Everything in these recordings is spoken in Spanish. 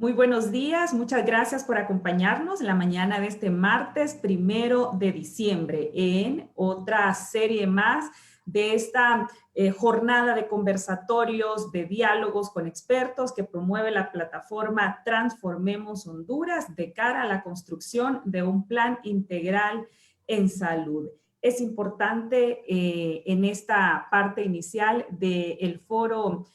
Muy buenos días, muchas gracias por acompañarnos en la mañana de este martes 1 de diciembre en otra serie más de esta jornada de conversatorios, de diálogos con expertos que promueve la plataforma Transformemos Honduras de cara a la construcción de un plan integral en salud. Es importante en esta parte inicial del foro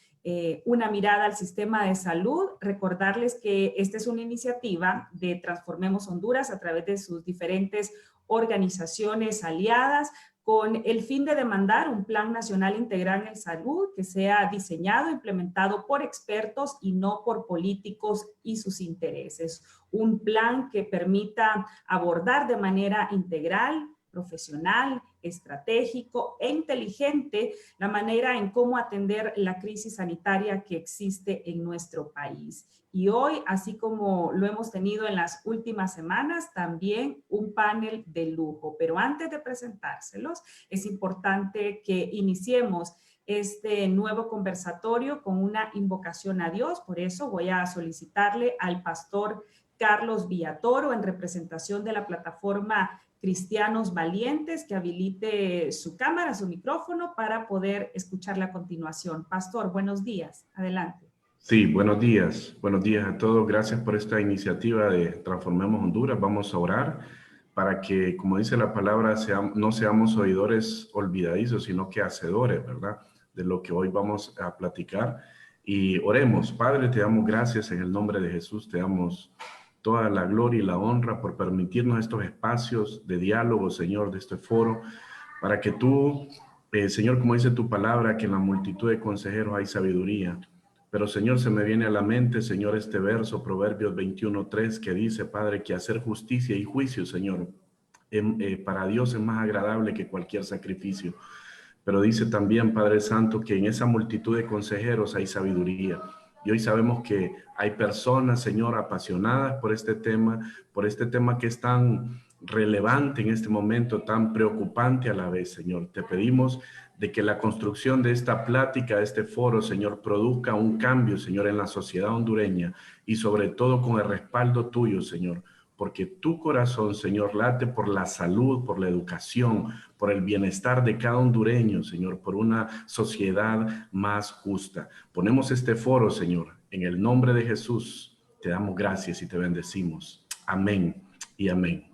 una mirada al sistema de salud. Recordarles que esta es una iniciativa de Transformemos Honduras a través de sus diferentes organizaciones aliadas con el fin de demandar un plan nacional integral en salud que sea diseñado e implementado por expertos y no por políticos y sus intereses. Un plan que permita abordar de manera integral, profesional, estratégico e inteligente la manera en cómo atender la crisis sanitaria que existe en nuestro país. Y hoy, así como lo hemos tenido en las últimas semanas, también un panel de lujo. Pero antes de presentárselos, es importante que iniciemos este nuevo conversatorio con una invocación a Dios. Por eso voy a solicitarle al pastor Carlos Villatoro, en representación de la plataforma Cristianos Valientes, que habilite su cámara, su micrófono para poder escucharla a continuación. Pastor, buenos días. Adelante. Sí, buenos días. Buenos días a todos. Gracias por esta iniciativa de Transformemos Honduras. Vamos a orar para que, como dice la palabra, no seamos oidores olvidadizos, sino que hacedores, ¿verdad? De lo que hoy vamos a platicar. Y oremos. Padre, te damos gracias en el nombre de Jesús. Te damos toda la gloria y la honra por permitirnos estos espacios de diálogo, Señor, de este foro, para que tú, Señor, como dice tu palabra, que en la multitud de consejeros hay sabiduría. Pero, Señor, se me viene a la mente, Señor, este verso, Proverbios 21:3, que dice, Padre, que hacer justicia y juicio, Señor, para Dios es más agradable que cualquier sacrificio. Pero dice también, Padre Santo, que en esa multitud de consejeros hay sabiduría. Y hoy sabemos que hay personas, Señor, apasionadas por este tema que es tan relevante en este momento, tan preocupante a la vez, Señor. Te pedimos de que la construcción de esta plática, de este foro, Señor, produzca un cambio, Señor, en la sociedad hondureña y sobre todo con el respaldo tuyo, Señor, porque tu corazón, Señor, late por la salud, por la educación, por el bienestar de cada hondureño, Señor, por una sociedad más justa. Ponemos este foro, Señor, en el nombre de Jesús. Te damos gracias y te bendecimos. Amén y amén.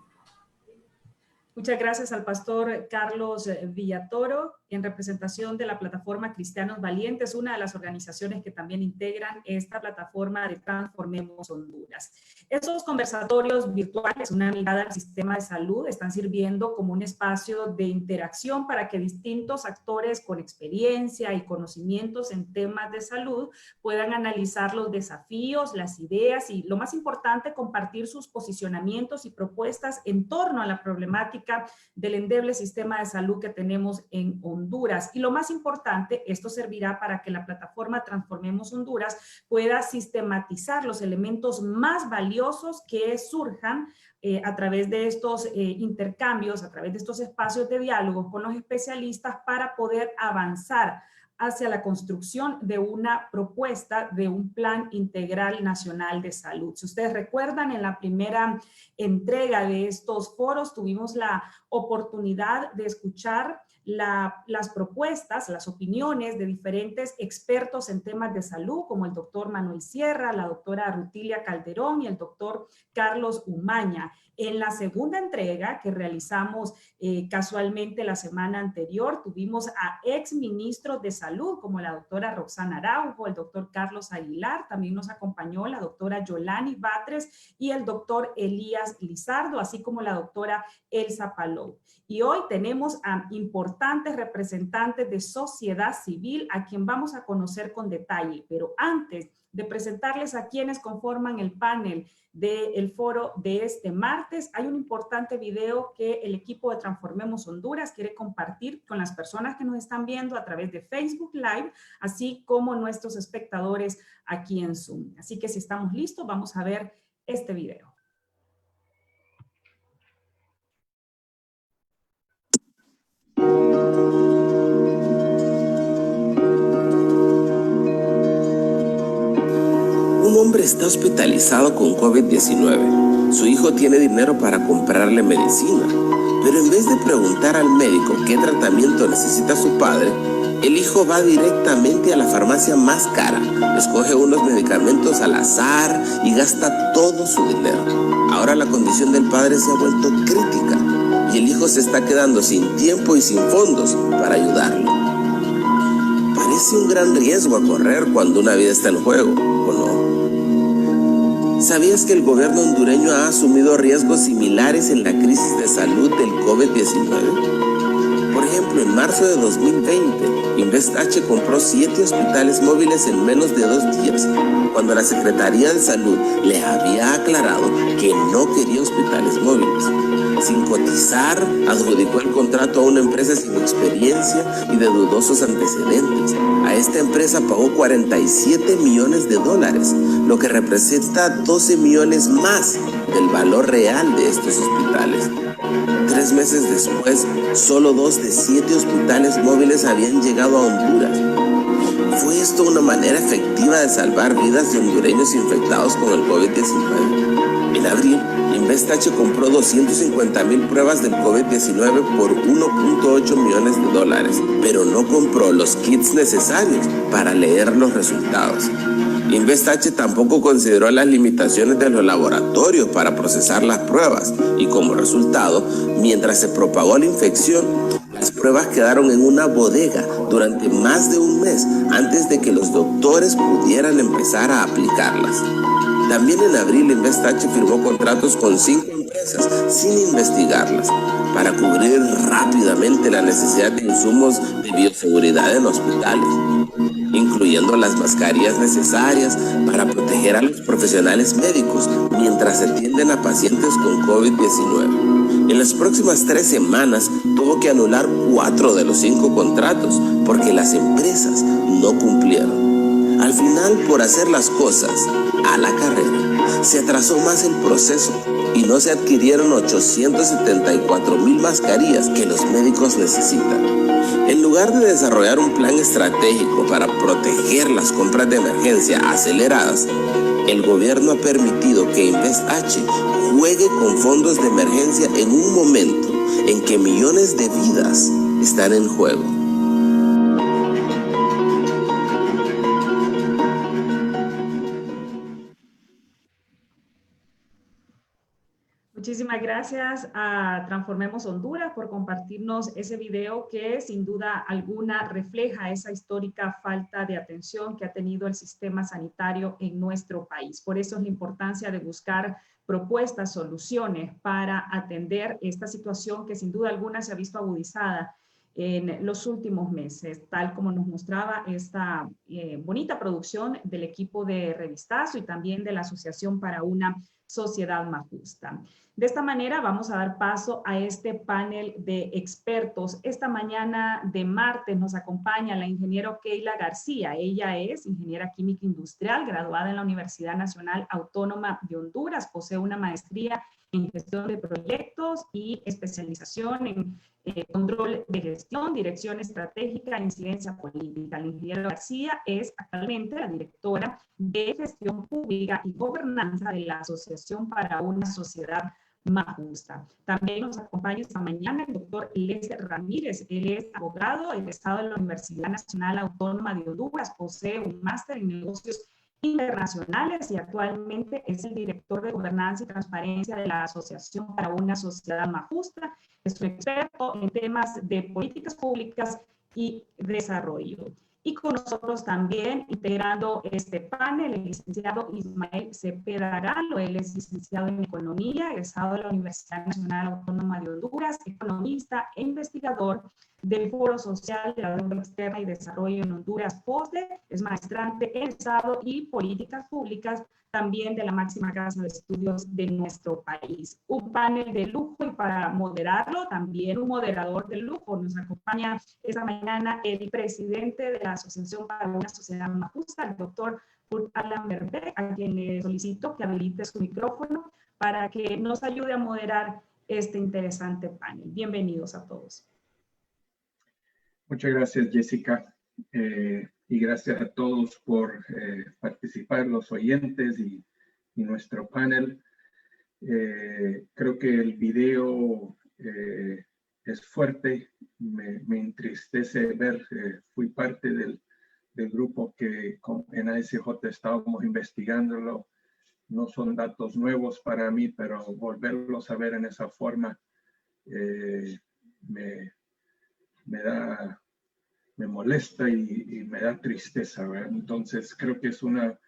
Muchas gracias al pastor Carlos Villatoro, en representación de la plataforma Cristianos Valientes, una de las organizaciones que también integran esta plataforma de Transformemos Honduras. Estos conversatorios virtuales, una mirada al sistema de salud, están sirviendo como un espacio de interacción para que distintos actores con experiencia y conocimientos en temas de salud puedan analizar los desafíos, las ideas y, lo más importante, compartir sus posicionamientos y propuestas en torno a la problemática del endeble sistema de salud que tenemos en Honduras. Y lo más importante, esto servirá para que la plataforma Transformemos Honduras pueda sistematizar los elementos más valiosos que surjan a través de estos intercambios, a través de estos espacios de diálogo con los especialistas para poder avanzar hacia la construcción de una propuesta de un plan integral nacional de salud. Si ustedes recuerdan, en la primera entrega de estos foros tuvimos la oportunidad de escuchar las propuestas, las opiniones de diferentes expertos en temas de salud, como el doctor Manuel Sierra, la doctora Rutilia Calderón y el doctor Carlos Umaña. En la segunda entrega que realizamos casualmente la semana anterior, tuvimos a exministros de salud como la doctora Roxana Araujo, el doctor Carlos Aguilar, también nos acompañó la doctora Yolani Batres y el doctor Elías Lizardo, así como la doctora Elsa Palou. Y hoy tenemos a importantes representantes de sociedad civil a quien vamos a conocer con detalle, pero antes de presentarles a quienes conforman el panel del foro de este martes, hay un importante video que el equipo de Transformemos Honduras quiere compartir con las personas que nos están viendo a través de Facebook Live, así como nuestros espectadores aquí en Zoom. Así que si estamos listos, vamos a ver este video. Un hombre está hospitalizado con COVID-19. Su hijo tiene dinero para comprarle medicina, pero en vez de preguntar al médico qué tratamiento necesita su padre, el hijo va directamente a la farmacia más cara, escoge unos medicamentos al azar y gasta todo su dinero. Ahora la condición del padre se ha vuelto crítica y el hijo se está quedando sin tiempo y sin fondos para ayudarlo. Parece un gran riesgo a correr cuando una vida está en juego, ¿o no? ¿Sabías que el gobierno hondureño ha asumido riesgos similares en la crisis de salud del COVID-19? Por ejemplo, en marzo de 2020, InvestH compró 7 hospitales móviles en menos de 2 días, cuando la Secretaría de Salud le había aclarado que no quería hospitales móviles. Sin cotizar, adjudicó el contrato a una empresa sin experiencia y de dudosos antecedentes. A esta empresa pagó $47 millones, lo que representa 12 millones más del valor real de estos hospitales. 3 meses después, solo 2 de 7 hospitales móviles habían llegado a Honduras. ¿Fue esto una manera efectiva de salvar vidas de hondureños infectados con el COVID-19? En abril, InvestH compró 250,000 pruebas del COVID-19 por $1.8 millones, pero no compró los kits necesarios para leer los resultados. InvestH tampoco consideró las limitaciones de los laboratorios para procesar las pruebas y como resultado, mientras se propagó la infección, las pruebas quedaron en una bodega durante más de un mes antes de que los doctores pudieran empezar a aplicarlas. También en abril, InvestH firmó contratos con 5 empresas sin investigarlas para cubrir rápidamente la necesidad de insumos de bioseguridad en hospitales, incluyendo las mascarillas necesarias para proteger a los profesionales médicos mientras se atienden a pacientes con COVID-19. En las próximas 3 semanas tuvo que anular 4 de los 5 contratos porque las empresas no cumplieron. Al final, por hacer las cosas a la carrera, se atrasó más el proceso y no se adquirieron 874,000 mascarillas que los médicos necesitan. En lugar de desarrollar un plan estratégico para proteger las compras de emergencia aceleradas, el gobierno ha permitido que InvestH juegue con fondos de emergencia en un momento en que millones de vidas están en juego. Muchísimas gracias a Transformemos Honduras por compartirnos ese video que sin duda alguna refleja esa histórica falta de atención que ha tenido el sistema sanitario en nuestro país. Por eso es la importancia de buscar propuestas, soluciones para atender esta situación que sin duda alguna se ha visto agudizada en los últimos meses, tal como nos mostraba esta bonita producción del equipo de Revistazo y también de la Asociación para una Sociedad Más Justa. De esta manera vamos a dar paso a este panel de expertos. Esta mañana de martes nos acompaña la ingeniera Keila García. Ella es ingeniera química industrial, graduada en la Universidad Nacional Autónoma de Honduras. Posee una maestría en gestión de proyectos y especialización en control de gestión, dirección estratégica e incidencia política. La ingeniera García es actualmente la directora de gestión pública y gobernanza de la Asociación para una Sociedad Más Justa. También nos acompaña esta mañana el doctor Lester Ramírez. Él es abogado egresado de la Universidad Nacional Autónoma de Honduras, posee un máster en negocios internacionales y actualmente es el director de gobernanza y transparencia de la Asociación para una Sociedad Más Justa. Es un experto en temas de políticas públicas y desarrollo. Y con nosotros también, integrando este panel, el licenciado Ismael Cepeda Galo. Él es licenciado en Economía, egresado de la Universidad Nacional Autónoma de Honduras, economista e investigador del Foro Social de la Deuda Externa y Desarrollo en Honduras, FOSDE. Es maestrante en Estado y Políticas Públicas, también de la máxima casa de estudios de nuestro país. Un panel de lujo y para moderarlo, también un moderador de lujo. Nos acompaña esta mañana el presidente de la Asociación para una Sociedad Más Justa, el doctor Kurt Alan Verbeek, a quien le solicito que habilite su micrófono para que nos ayude a moderar este interesante panel. Bienvenidos a todos. Muchas gracias, Jessica. y gracias a todos por participar, los oyentes y nuestro panel. Creo que el video es fuerte, me entristece ver, fui parte del grupo que en ASJ estábamos investigándolo. No son datos nuevos para mí, pero volverlos a ver en esa forma me molesta y me da tristeza, ¿verdad? Entonces creo que es una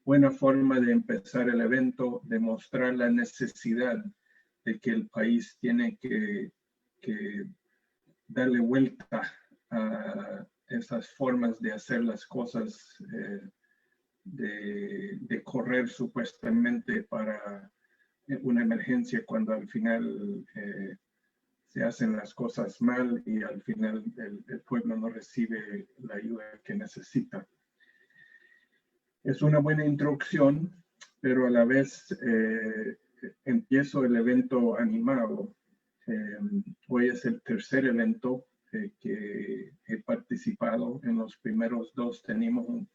buena forma de empezar el evento, demostrar la necesidad de que el país tiene que darle vuelta a esas formas de hacer las cosas, de correr supuestamente para una emergencia cuando al final se hacen las cosas mal y al final el pueblo no recibe la ayuda que necesita. Es una buena introducción, pero a la vez empiezo el evento animado. Hoy es el tercer evento que he participado. En los primeros dos tenemos,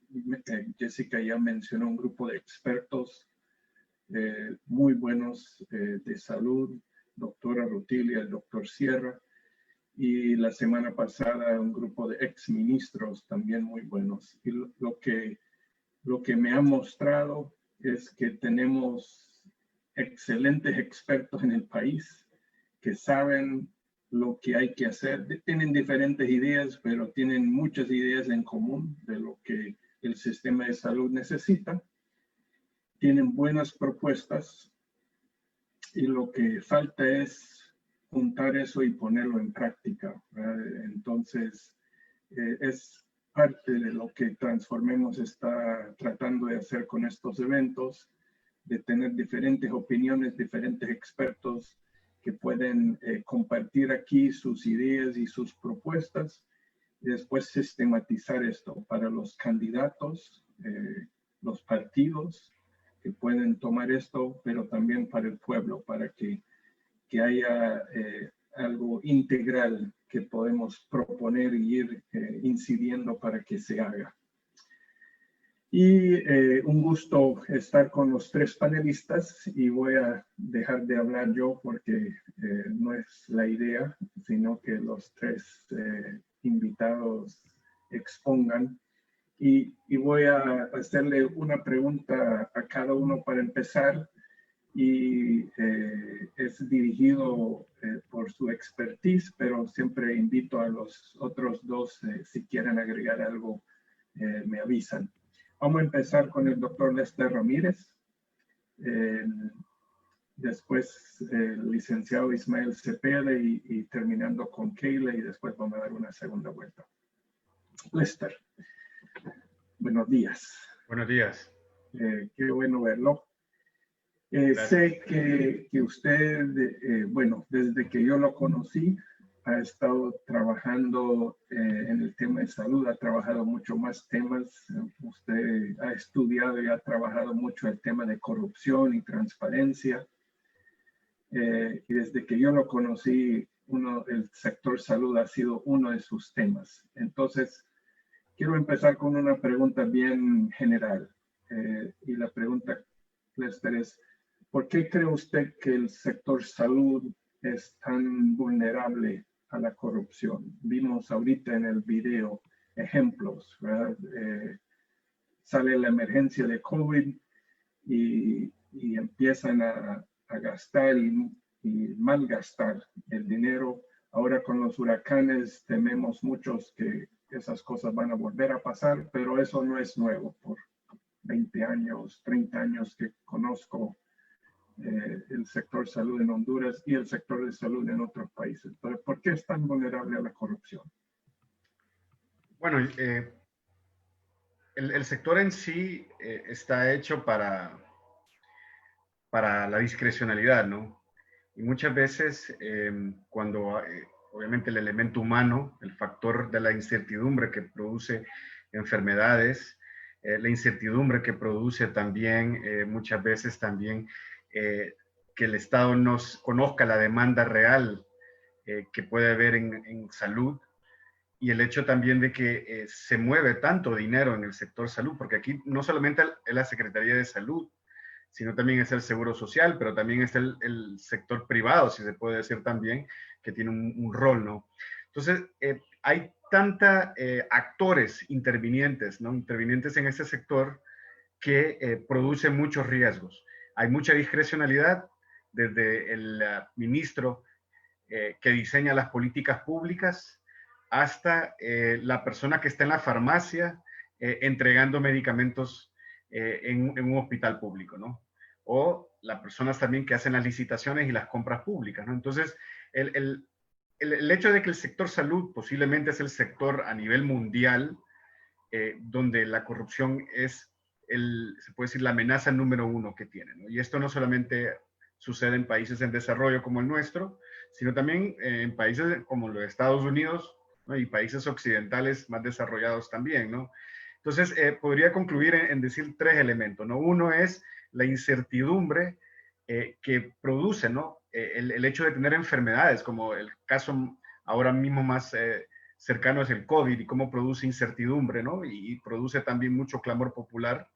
Jessica ya mencionó, un grupo de expertos muy buenos de salud, doctora Rutilia, el doctor Sierra, y la semana pasada un grupo de exministros también muy buenos. Y lo que me ha mostrado es que tenemos excelentes expertos en el país que saben lo que hay que hacer. Tienen diferentes ideas, pero tienen muchas ideas en común de lo que el sistema de salud necesita. Tienen buenas propuestas y lo que falta es juntar eso y ponerlo en práctica, ¿verdad? Entonces, es parte de lo que Transformemos está tratando de hacer con estos eventos, de tener diferentes opiniones, diferentes expertos que pueden compartir aquí sus ideas y sus propuestas y después sistematizar esto para los candidatos, los partidos que pueden tomar esto, pero también para el pueblo, para que haya algo integral que podemos proponer y ir incidiendo para que se haga. Y un gusto estar con los tres panelistas y voy a dejar de hablar yo porque no es la idea, sino que los tres invitados expongan. Y voy a hacerle una pregunta a cada uno para empezar y es dirigido por su expertise, pero siempre invito a los otros dos, si quieren agregar algo, me avisan. Vamos a empezar con el doctor Lester Ramírez, después el licenciado Ismael Cepeda y terminando con Keila y después vamos a dar una segunda vuelta. Lester, buenos días. Buenos días. Qué bueno verlo. Sé que usted, bueno, desde que yo lo conocí, ha estado trabajando en el tema de salud, ha trabajado mucho más temas. Usted ha estudiado y ha trabajado mucho el tema de corrupción y transparencia. Y desde que yo lo conocí, el sector salud ha sido uno de sus temas. Entonces, quiero empezar con una pregunta bien general. Y la pregunta, Lester, es, ¿por qué cree usted que el sector salud es tan vulnerable a la corrupción? Vimos ahorita en el video ejemplos, ¿verdad? Sale la emergencia de COVID y empiezan a gastar y malgastar el dinero. Ahora con los huracanes tememos muchos que esas cosas van a volver a pasar, pero eso no es nuevo. Por 20 años, 30 años que conozco el sector salud en Honduras y el sector de salud en otros países. Entonces, ¿por qué es tan vulnerable a la corrupción? Bueno, el sector en sí está hecho para la discrecionalidad, ¿no? Y muchas veces cuando obviamente el elemento humano, el factor de la incertidumbre que produce enfermedades, la incertidumbre que produce también muchas veces también que el Estado nos conozca la demanda real que puede haber en salud, y el hecho también de que se mueve tanto dinero en el sector salud, porque aquí no solamente es la Secretaría de Salud, sino también es el Seguro Social, pero también es el sector privado, si se puede decir también, que tiene un rol, ¿no? Entonces, hay tanta actores intervinientes, ¿no? Intervinientes en este sector que produce muchos riesgos. Hay mucha discrecionalidad desde el ministro que diseña las políticas públicas hasta la persona que está en la farmacia entregando medicamentos en un hospital público, ¿no? O las personas también que hacen las licitaciones y las compras públicas, ¿no? Entonces, el hecho de que el sector salud posiblemente es el sector a nivel mundial donde la corrupción es, se puede decir, la amenaza número uno que tiene, ¿no? Y esto no solamente sucede en países en desarrollo como el nuestro, sino también en países como los Estados Unidos, ¿no? Y países occidentales más desarrollados también, ¿no? Entonces, podría concluir en decir tres elementos, ¿no? Uno es la incertidumbre que produce, ¿no? El hecho de tener enfermedades, como el caso ahora mismo más cercano es el COVID y cómo produce incertidumbre, ¿no? Y produce también mucho clamor popular.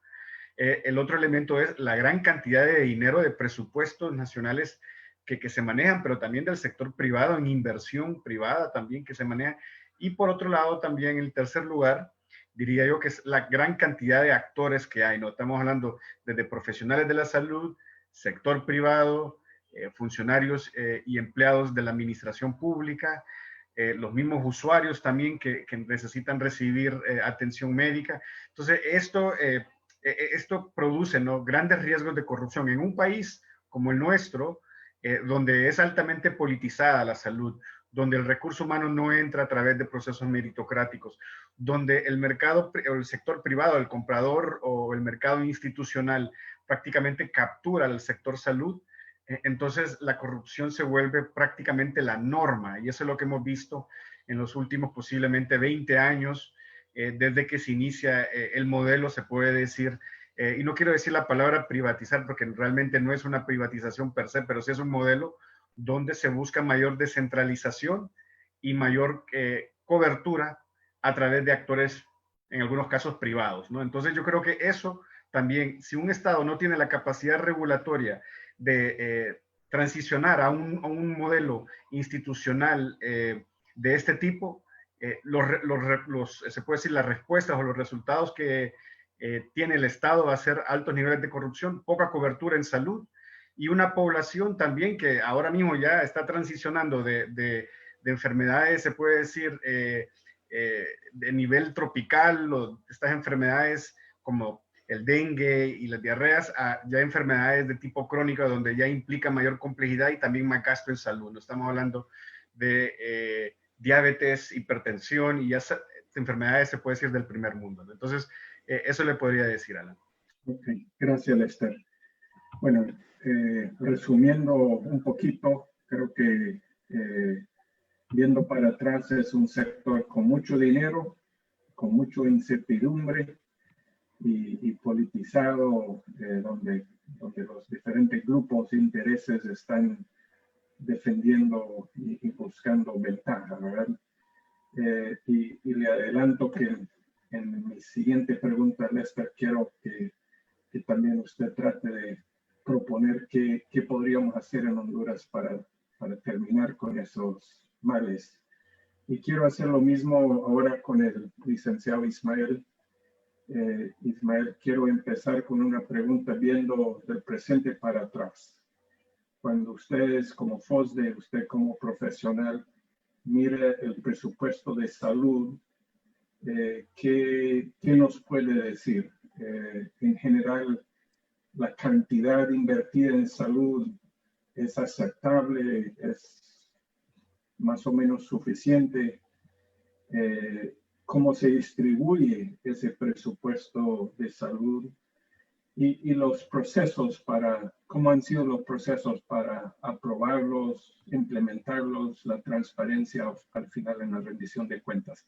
El otro elemento es la gran cantidad de dinero de presupuestos nacionales que se manejan, pero también del sector privado, en inversión privada también que se maneja. Y por otro lado, también en el tercer lugar, diría yo que es la gran cantidad de actores que hay, ¿no? Estamos hablando desde profesionales de la salud, sector privado, funcionarios y empleados de la administración pública, los mismos usuarios también que necesitan recibir atención médica. Entonces, esto produce, ¿no?, grandes riesgos de corrupción en un país como el nuestro, donde es altamente politizada la salud, donde el recurso humano no entra a través de procesos meritocráticos, donde el mercado o el sector privado, el comprador o el mercado institucional prácticamente captura el sector salud. Entonces la corrupción se vuelve prácticamente la norma, y eso es lo que hemos visto en los últimos posiblemente 20 años, desde que se inicia el modelo, se puede decir, y no quiero decir la palabra privatizar porque realmente no es una privatización per se, pero sí es un modelo donde se busca mayor descentralización y mayor cobertura a través de actores, en algunos casos privados, ¿no? Entonces yo creo que eso también, si un Estado no tiene la capacidad regulatoria de transicionar a un modelo institucional de este tipo, se puede decir, las respuestas o los resultados que tiene el Estado va a ser altos niveles de corrupción, poca cobertura en salud y una población también que ahora mismo ya está transicionando de enfermedades, se puede decir, de nivel tropical, o estas enfermedades como el dengue y las diarreas, a ya enfermedades de tipo crónico, donde ya implica mayor complejidad y también más gasto en salud. No estamos hablando de diabetes, hipertensión y ya enfermedades, se puede decir, del primer mundo, ¿no? Entonces, eso le podría decir, Alan. Ok, gracias, Lester. Bueno, resumiendo un poquito, creo que viendo para atrás es un sector con mucho dinero, con mucha incertidumbre y politizado, donde los diferentes grupos de intereses están defendiendo y buscando ventaja, ¿verdad? Y le adelanto que en mi siguiente pregunta, Lester, quiero que también usted trate de proponer qué podríamos hacer en Honduras para terminar con esos males. Y quiero hacer lo mismo ahora con el licenciado Ismael. Ismael, quiero empezar con una pregunta viendo del presente para atrás. Cuando ustedes como FOSDE, usted como profesional, mire el presupuesto de salud, ¿qué nos puede decir? En general, la cantidad invertida en salud es aceptable, es más o menos suficiente. ¿Cómo se distribuye ese presupuesto de salud? Y los procesos ¿cómo han sido los procesos para aprobarlos, implementarlos, la transparencia al final en la rendición de cuentas?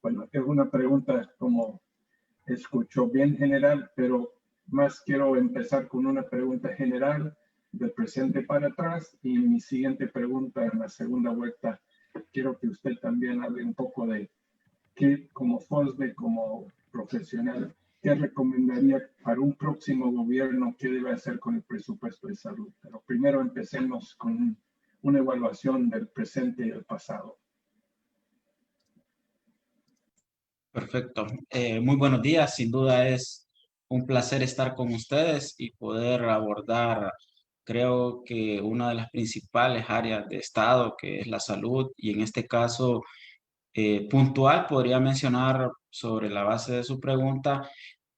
Bueno, es una pregunta, como escuchó, bien general, pero más quiero empezar con una pregunta general del presente para atrás, y en mi siguiente pregunta, en la segunda vuelta, quiero que usted también hable un poco de ¿qué, como FOSDE, como profesional, qué recomendaría para un próximo gobierno qué debe hacer con el presupuesto de salud? Pero primero empecemos con una evaluación del presente y el pasado. Perfecto. Muy buenos días. Sin duda es un placer estar con ustedes y poder abordar, creo que una de las principales áreas de Estado, que es la salud, y en este caso puntual podría mencionar sobre la base de su pregunta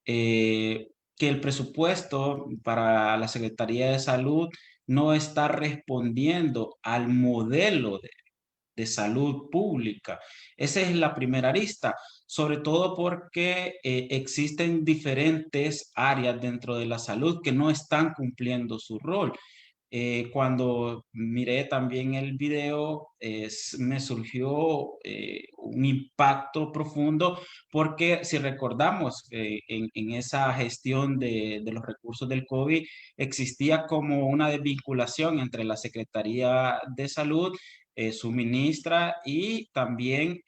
que el presupuesto para la Secretaría de Salud no está respondiendo al modelo de salud pública. Esa es la primera arista, sobre todo porque existen diferentes áreas dentro de la salud que no están cumpliendo su rol. Cuando miré también el video, me surgió un impacto profundo porque si recordamos, en esa gestión de los recursos del COVID existía como una desvinculación entre la Secretaría de Salud, su ministra y también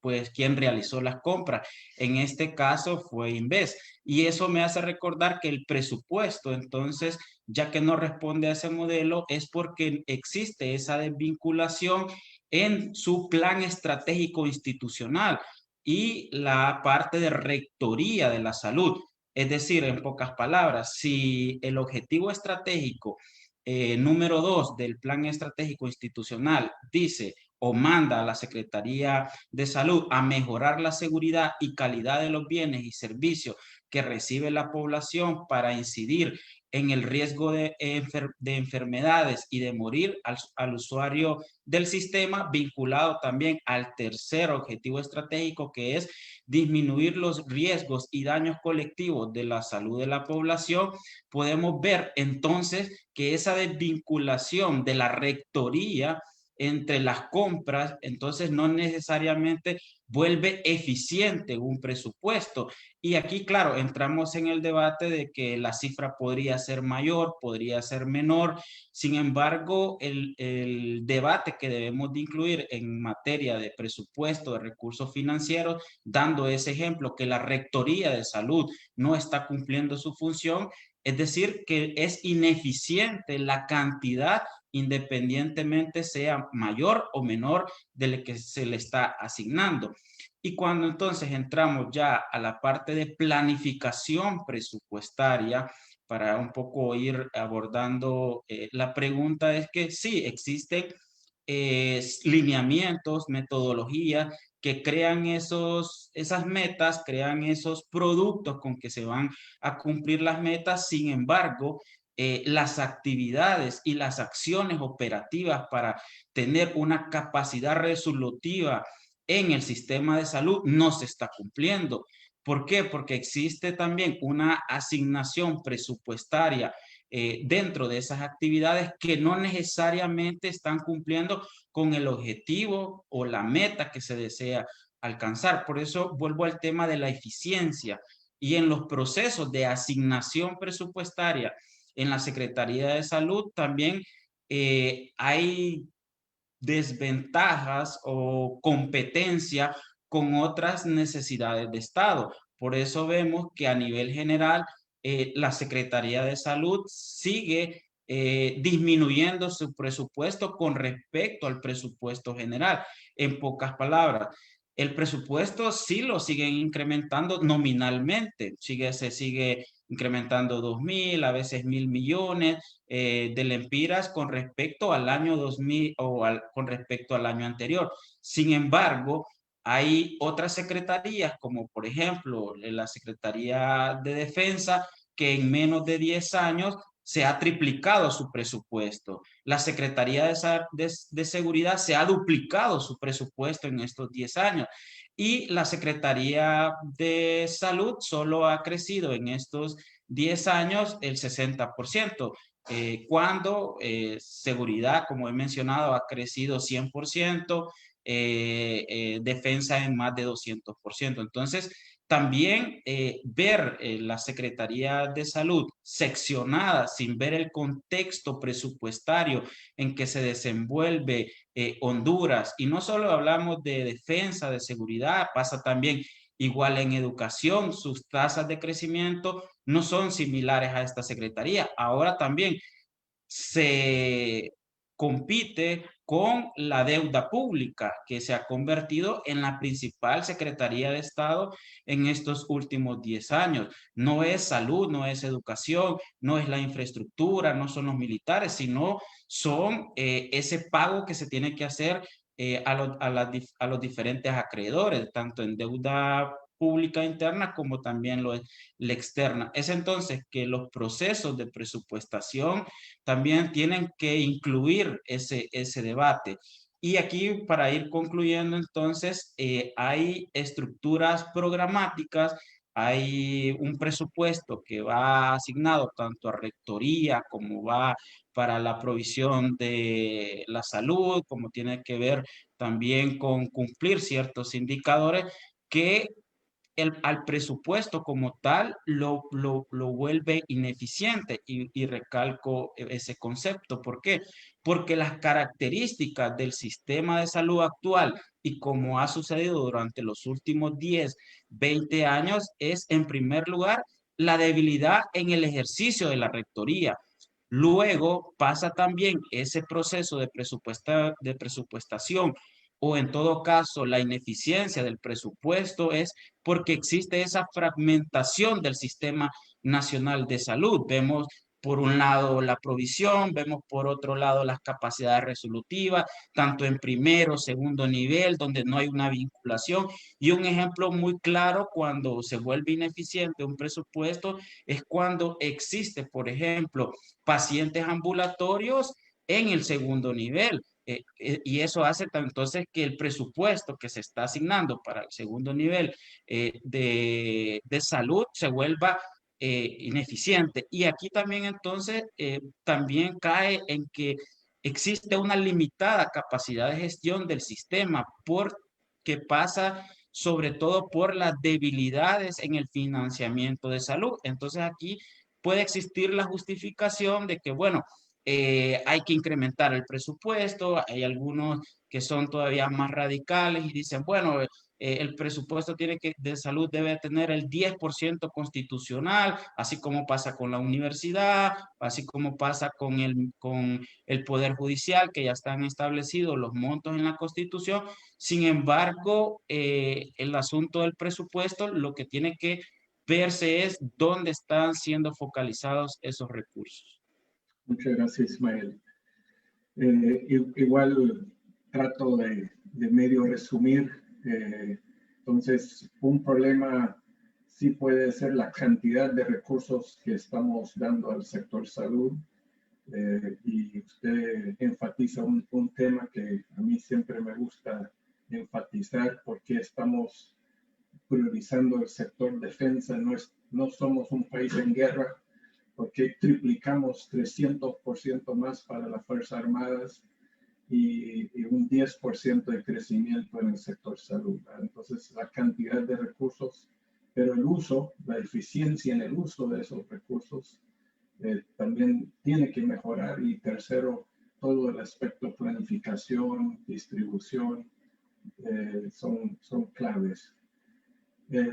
pues quien realizó las compras. En este caso fue Inves. Y eso me hace recordar que el presupuesto, entonces, ya que no responde a ese modelo, es porque existe esa desvinculación en su plan estratégico institucional y la parte de rectoría de la salud. Es decir, en pocas palabras, si el objetivo estratégico número 2 del plan estratégico institucional dice o manda a la Secretaría de Salud a mejorar la seguridad y calidad de los bienes y servicios que recibe la población para incidir en el riesgo de enfermedades y de morir al usuario del sistema, vinculado también al tercer objetivo estratégico, que es disminuir los riesgos y daños colectivos de la salud de la población. Podemos ver entonces que esa desvinculación de la rectoría entre las compras, entonces no necesariamente vuelve eficiente un presupuesto. Y aquí, claro, entramos en el debate de que la cifra podría ser mayor, podría ser menor. Sin embargo, el debate que debemos de incluir en materia de presupuesto, de recursos financieros, dando ese ejemplo que la Rectoría de Salud no está cumpliendo su función, es decir, que es ineficiente la cantidad independientemente sea mayor o menor de lo que se le está asignando. Y cuando entonces entramos ya a la parte de planificación presupuestaria, para un poco ir abordando la pregunta, es que sí, existen lineamientos, metodologías que crean esas metas, crean esos productos con que se van a cumplir las metas. Sin embargo, las actividades y las acciones operativas para tener una capacidad resolutiva en el sistema de salud no se está cumpliendo. ¿Por qué? Porque existe también una asignación presupuestaria dentro de esas actividades que no necesariamente están cumpliendo con el objetivo o la meta que se desea alcanzar. Por eso vuelvo al tema de la eficiencia, y en los procesos de asignación presupuestaria en la Secretaría de Salud también hay desventajas o competencia con otras necesidades de Estado. Por eso vemos que a nivel general la Secretaría de Salud sigue disminuyendo su presupuesto con respecto al presupuesto general. En pocas palabras, el presupuesto sí lo siguen incrementando nominalmente, se sigue incrementando 2.000, a veces 1.000 millones de lempiras con respecto al año 2000 o con respecto al año anterior. Sin embargo, hay otras secretarías, como por ejemplo la Secretaría de Defensa, que en menos de 10 años se ha triplicado su presupuesto. La Secretaría de Seguridad se ha duplicado su presupuesto en estos 10 años. Y la Secretaría de Salud solo ha crecido en estos 10 años el 60%, cuando seguridad, como he mencionado, ha crecido 100%, defensa en más de 200%. Entonces, También ver la Secretaría de Salud seccionada sin ver el contexto presupuestario en que se desenvuelve Honduras. Y no solo hablamos de defensa, de seguridad, pasa también igual en educación. Sus tasas de crecimiento no son similares a esta secretaría. Ahora también se compite con la deuda pública, que se ha convertido en la principal Secretaría de Estado en estos últimos 10 años. No es salud, no es educación, no es la infraestructura, no son los militares, sino son ese pago que se tiene que hacer a los diferentes acreedores, tanto en deuda pública interna como también la externa. Es entonces que los procesos de presupuestación también tienen que incluir ese debate. Y aquí, para ir concluyendo, entonces, hay estructuras programáticas, hay un presupuesto que va asignado tanto a rectoría como va para la provisión de la salud, como tiene que ver también con cumplir ciertos indicadores que al presupuesto como tal lo vuelve ineficiente y recalco ese concepto. ¿Por qué? Porque las características del sistema de salud actual y como ha sucedido durante los últimos 10, 20 años es en primer lugar la debilidad en el ejercicio de la rectoría. Luego pasa también ese proceso de presupuestación o en todo caso la ineficiencia del presupuesto es porque existe esa fragmentación del sistema nacional de salud. Vemos por un lado la provisión, vemos por otro lado las capacidades resolutivas, tanto en primero, segundo nivel, donde no hay una vinculación. Y un ejemplo muy claro cuando se vuelve ineficiente un presupuesto es cuando existe, por ejemplo, pacientes ambulatorios en el segundo nivel. Y eso hace entonces que el presupuesto que se está asignando para el segundo nivel de salud se vuelva ineficiente. Y aquí también entonces también cae en que existe una limitada capacidad de gestión del sistema porque pasa sobre todo por las debilidades en el financiamiento de salud. Entonces aquí puede existir la justificación de que, bueno, hay que incrementar el presupuesto, hay algunos que son todavía más radicales y dicen, bueno, el presupuesto de salud debe tener el 10% constitucional, así como pasa con la universidad, así como pasa con el Poder Judicial, que ya están establecidos los montos en la Constitución. Sin embargo, el asunto del presupuesto, lo que tiene que verse es dónde están siendo focalizados esos recursos. Muchas gracias, Ismael. Igual trato de medio resumir. Entonces, un problema sí puede ser la cantidad de recursos que estamos dando al sector salud. Y usted enfatiza un tema que a mí siempre me gusta enfatizar, porque estamos priorizando el sector defensa. No somos un país en guerra, porque triplicamos 300% más para las Fuerzas Armadas y un 10% de crecimiento en el sector salud. Entonces, la cantidad de recursos, pero el uso, la eficiencia en el uso de esos recursos también tiene que mejorar. Y tercero, todo el aspecto planificación, distribución, son claves.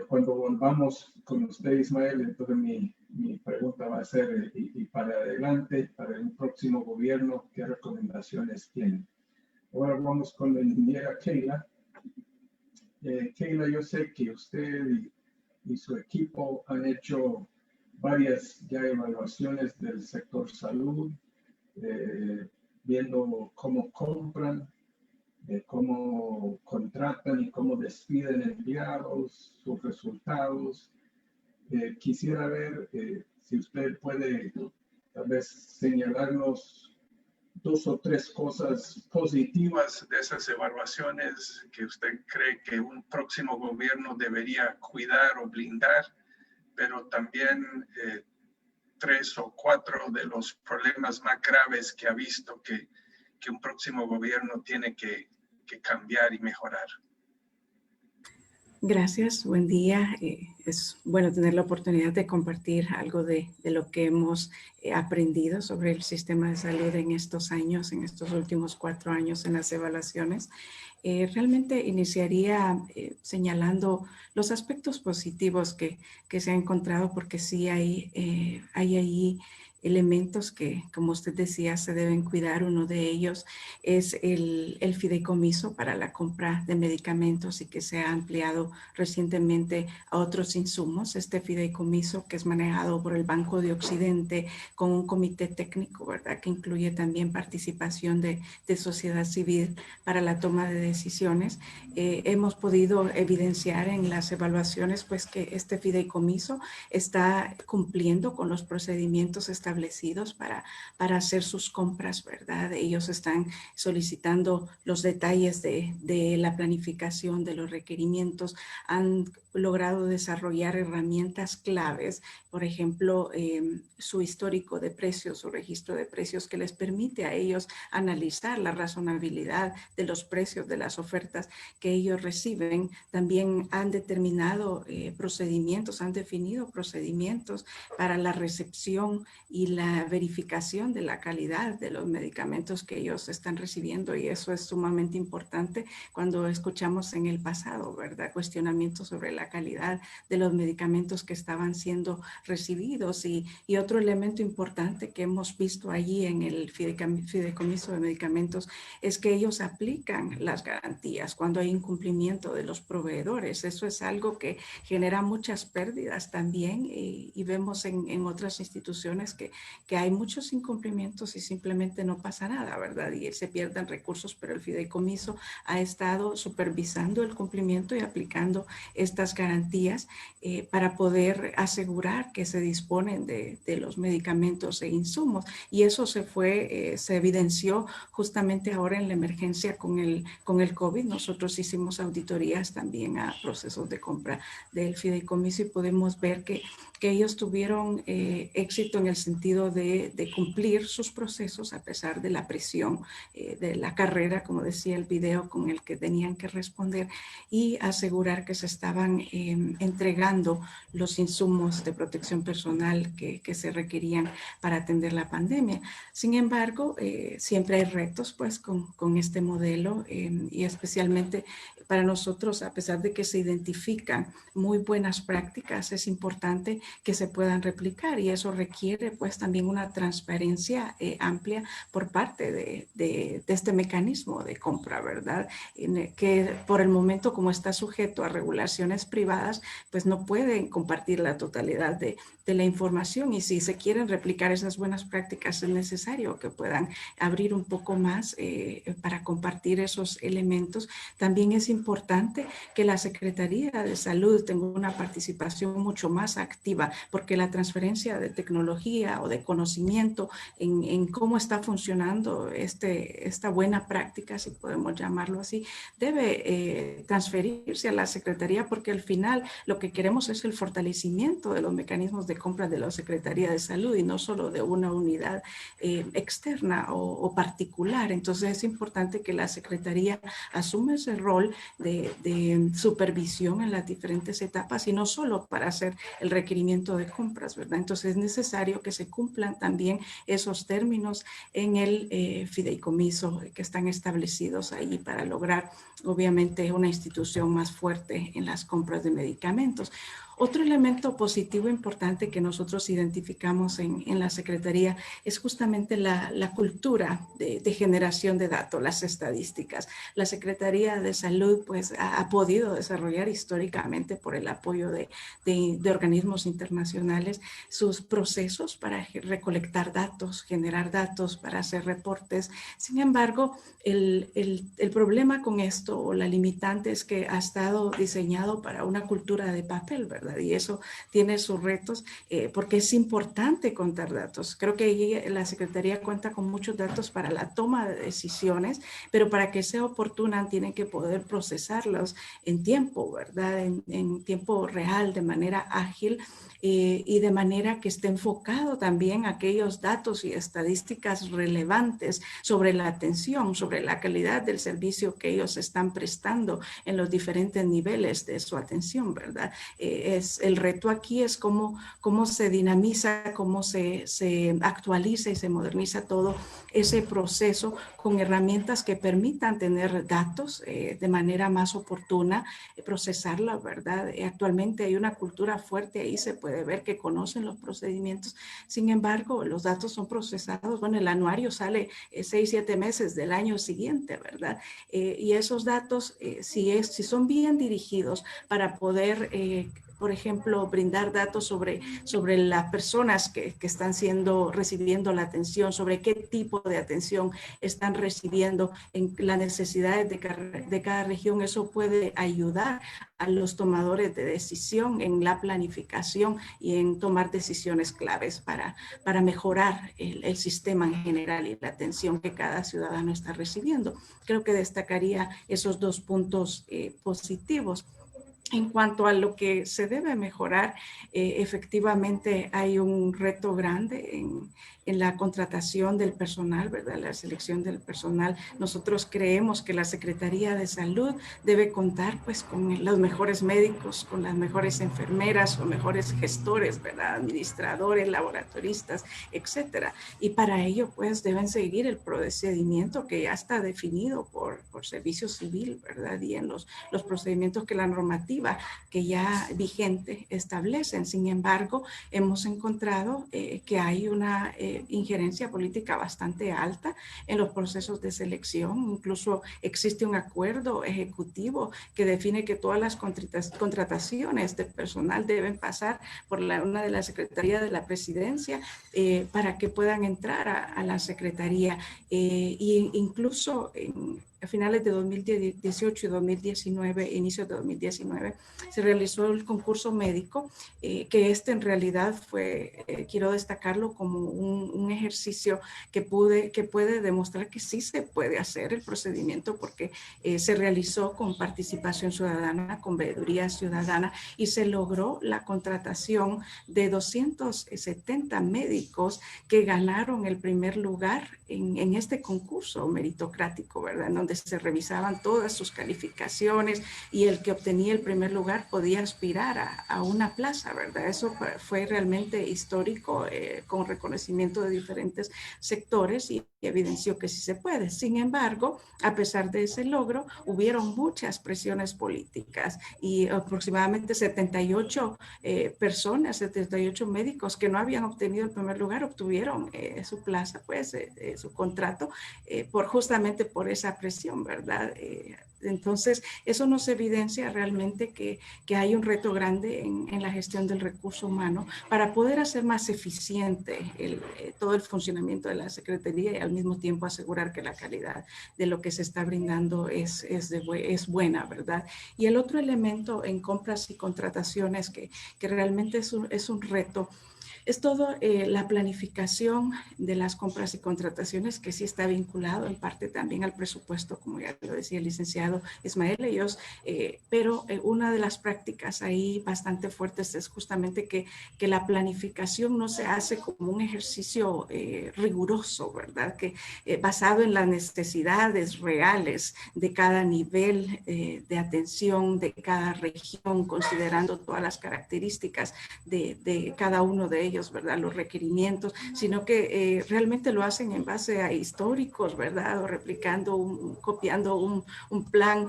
Cuando volvamos con usted, Ismael, entonces mi pregunta va a ser, y para adelante, para un próximo gobierno, ¿qué recomendaciones tienen? Ahora vamos con la ingeniera Keila. Keila, yo sé que usted y su equipo han hecho varias ya evaluaciones del sector salud, viendo cómo compran, cómo contratan y cómo despiden empleados, sus resultados. Quisiera ver si usted puede tal vez señalarnos 2 o 3 cosas positivas de esas evaluaciones que usted cree que un próximo gobierno debería cuidar o blindar, pero también 3 o 4 de los problemas más graves que ha visto que un próximo gobierno tiene que cambiar y mejorar. Gracias, buen día. Es bueno tener la oportunidad de compartir algo de lo que hemos aprendido sobre el sistema de salud en estos años, en estos últimos 4 años en las evaluaciones. Realmente iniciaría señalando los aspectos positivos que se han encontrado, porque sí hay ahí elementos que, como usted decía, se deben cuidar. Uno de ellos es el fideicomiso para la compra de medicamentos y que se ha ampliado recientemente a otros insumos. Este fideicomiso, que es manejado por el Banco de Occidente con un comité técnico, ¿verdad?, que incluye también participación de sociedad civil para la toma de decisiones. Hemos podido evidenciar en las evaluaciones pues que este fideicomiso está cumpliendo con los procedimientos establecidos para hacer sus compras, ¿verdad? Ellos están solicitando los detalles de la planificación, de los requerimientos, han logrado desarrollar herramientas claves, por ejemplo, su histórico de precios, su registro de precios, que les permite a ellos analizar la razonabilidad de los precios de las ofertas que ellos reciben. También han determinado procedimientos, han definido procedimientos para la recepción y la verificación de la calidad de los medicamentos que ellos están recibiendo, y eso es sumamente importante cuando escuchamos en el pasado, ¿verdad?, cuestionamientos sobre la calidad de los medicamentos que estaban siendo recibidos. Y otro elemento importante que hemos visto allí en el fideicomiso de medicamentos es que ellos aplican las garantías cuando hay incumplimiento de los proveedores. Eso es algo que genera muchas pérdidas también, y vemos en otras instituciones que hay muchos incumplimientos y simplemente no pasa nada, ¿verdad? Y se pierden recursos, pero el fideicomiso ha estado supervisando el cumplimiento y aplicando estas garantías para poder asegurar que se disponen de los medicamentos e insumos. Y eso se evidenció justamente ahora en la emergencia con el COVID. Nosotros hicimos auditorías también a procesos de compra del fideicomiso y podemos ver que ellos tuvieron éxito en el sentido de cumplir sus procesos a pesar de la presión de la carrera, como decía el video, con el que tenían que responder, y asegurar que se estaban entregando los insumos de protección personal que se requerían para atender la pandemia. Sin embargo, siempre hay retos pues con este modelo, y especialmente para nosotros, a pesar de que se identifican muy buenas prácticas, es importante que se puedan replicar, y eso requiere pues también una transparencia amplia por parte de este mecanismo de compra, ¿verdad? Que por el momento, como está sujeto a regulaciones privadas, pues no pueden compartir la totalidad de la información, y si se quieren replicar esas buenas prácticas es necesario que puedan abrir un poco más para compartir esos elementos. También es importante que la Secretaría de Salud tenga una participación mucho más activa, porque la transferencia de tecnología o de conocimiento en cómo está funcionando esta buena práctica, si podemos llamarlo así, debe transferirse a la Secretaría, porque al final lo que queremos es el fortalecimiento de los mecanismos de compra de la Secretaría de Salud y no solo de una unidad externa o particular. Entonces es importante que la Secretaría asuma ese rol de supervisión en las diferentes etapas, y no solo para hacer el requerimiento de compras, ¿verdad? Entonces es necesario que se cumplan también esos términos en el fideicomiso que están establecidos ahí para lograr obviamente una institución más fuerte en las compras de medicamentos. Otro elemento positivo importante que nosotros identificamos en la Secretaría es justamente la cultura de generación de datos, las estadísticas. La Secretaría de Salud pues ha podido desarrollar históricamente, por el apoyo de organismos internacionales, sus procesos para recolectar datos, generar datos, para hacer reportes. Sin embargo, el problema con esto, o la limitante, es que ha estado diseñado para una cultura de papel, ¿verdad? ¿verdad? Y eso tiene sus retos porque es importante contar datos. Creo que ahí la Secretaría cuenta con muchos datos para la toma de decisiones, pero para que sea oportuna tienen que poder procesarlos en tiempo, ¿verdad? En tiempo real, de manera ágil y de manera que esté enfocado también a aquellos datos y estadísticas relevantes sobre la atención, sobre la calidad del servicio que ellos están prestando en los diferentes niveles de su atención, ¿verdad? El reto aquí es cómo se dinamiza, cómo se actualiza y se moderniza todo ese proceso con herramientas que permitan tener datos de manera más oportuna, procesarla, ¿verdad? Actualmente hay una cultura fuerte, ahí se puede ver que conocen los procedimientos, sin embargo, los datos son procesados, bueno, el anuario sale 6-7 meses del año siguiente, ¿verdad? Y esos datos, si son bien dirigidos para poder por ejemplo, brindar datos sobre las personas que están recibiendo la atención, sobre qué tipo de atención están recibiendo, en las necesidades de cada región. Eso puede ayudar a los tomadores de decisión en la planificación y en tomar decisiones claves para mejorar el sistema en general y la atención que cada ciudadano está recibiendo. Creo que destacaría esos dos puntos positivos. En cuanto a lo que se debe mejorar, efectivamente hay un reto grande en la contratación del personal, ¿verdad? La selección del personal. Nosotros creemos que la Secretaría de Salud debe contar pues con los mejores médicos, con las mejores enfermeras o mejores gestores, ¿verdad? Administradores, laboratoristas, etcétera. Y para ello pues deben seguir el procedimiento que ya está definido por Servicio Civil, ¿verdad? Y en los procedimientos que la normativa que ya vigente establecen. Sin embargo, hemos encontrado que hay una injerencia política bastante alta en los procesos de selección. Incluso existe un acuerdo ejecutivo que define que todas las contrataciones de personal deben pasar por una de las secretarías de la presidencia para que puedan entrar a la secretaría. E incluso a finales de 2018 y 2019, inicio de 2019, se realizó el concurso médico, que en realidad fue, quiero destacarlo como un ejercicio que puede demostrar que sí se puede hacer el procedimiento porque se realizó con participación ciudadana, con veeduría ciudadana y se logró la contratación de 270 médicos que ganaron el primer lugar en este concurso meritocrático, ¿verdad? En donde se revisaban todas sus calificaciones y el que obtenía el primer lugar podía aspirar a una plaza, ¿verdad? Eso fue realmente histórico, con reconocimiento de diferentes sectores y evidenció que sí se puede. Sin embargo, a pesar de ese logro, hubieron muchas presiones políticas y aproximadamente 78 personas, 78 médicos que no habían obtenido el primer lugar, obtuvieron su plaza, pues su contrato, justamente por esa presión, ¿verdad? Entonces, eso nos evidencia realmente que hay un reto grande en la gestión del recurso humano para poder hacer más eficiente todo el funcionamiento de la Secretaría y al mismo tiempo asegurar que la calidad de lo que se está brindando es buena, ¿verdad? Y el otro elemento en compras y contrataciones que realmente es un reto es todo la planificación de las compras y contrataciones, que sí está vinculado en parte también al presupuesto, como ya lo decía el licenciado Ismael Ellos, pero una de las prácticas ahí bastante fuertes es justamente que la planificación no se hace como un ejercicio riguroso, ¿verdad? Que basado en las necesidades reales de cada nivel de atención, de cada región, considerando todas las características de cada uno de ellos, ¿verdad? Los requerimientos, sino que realmente lo hacen en base a históricos, ¿verdad? O replicando, copiando un plan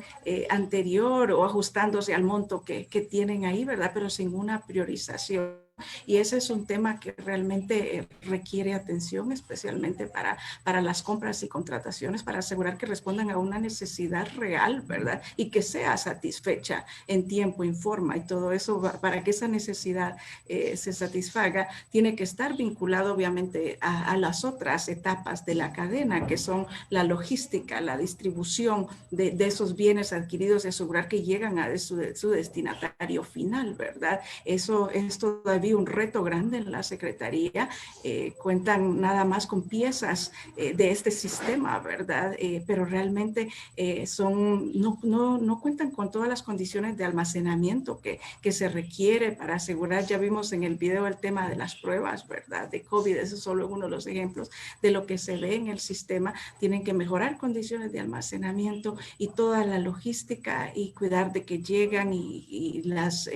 anterior o ajustándose al monto que tienen ahí, ¿verdad? Pero sin una priorización Y ese es un tema que realmente requiere atención, especialmente para las compras y contrataciones, para asegurar que respondan a una necesidad real, ¿verdad? Y que sea satisfecha en tiempo, en forma, y todo eso, para que esa necesidad se satisfaga, tiene que estar vinculado obviamente a las otras etapas de la cadena, que son la logística, la distribución de esos bienes adquiridos, y asegurar que llegan a su destinatario final, ¿verdad? Eso es todavía un reto grande en la Secretaría. Cuentan nada más con piezas de este sistema, ¿verdad? Pero realmente no cuentan con todas las condiciones de almacenamiento que se requiere para asegurar. Ya vimos en el video el tema de las pruebas, ¿verdad? De COVID, eso es solo uno de los ejemplos de lo que se ve en el sistema. Tienen que mejorar condiciones de almacenamiento y toda la logística, y cuidar de que llegan y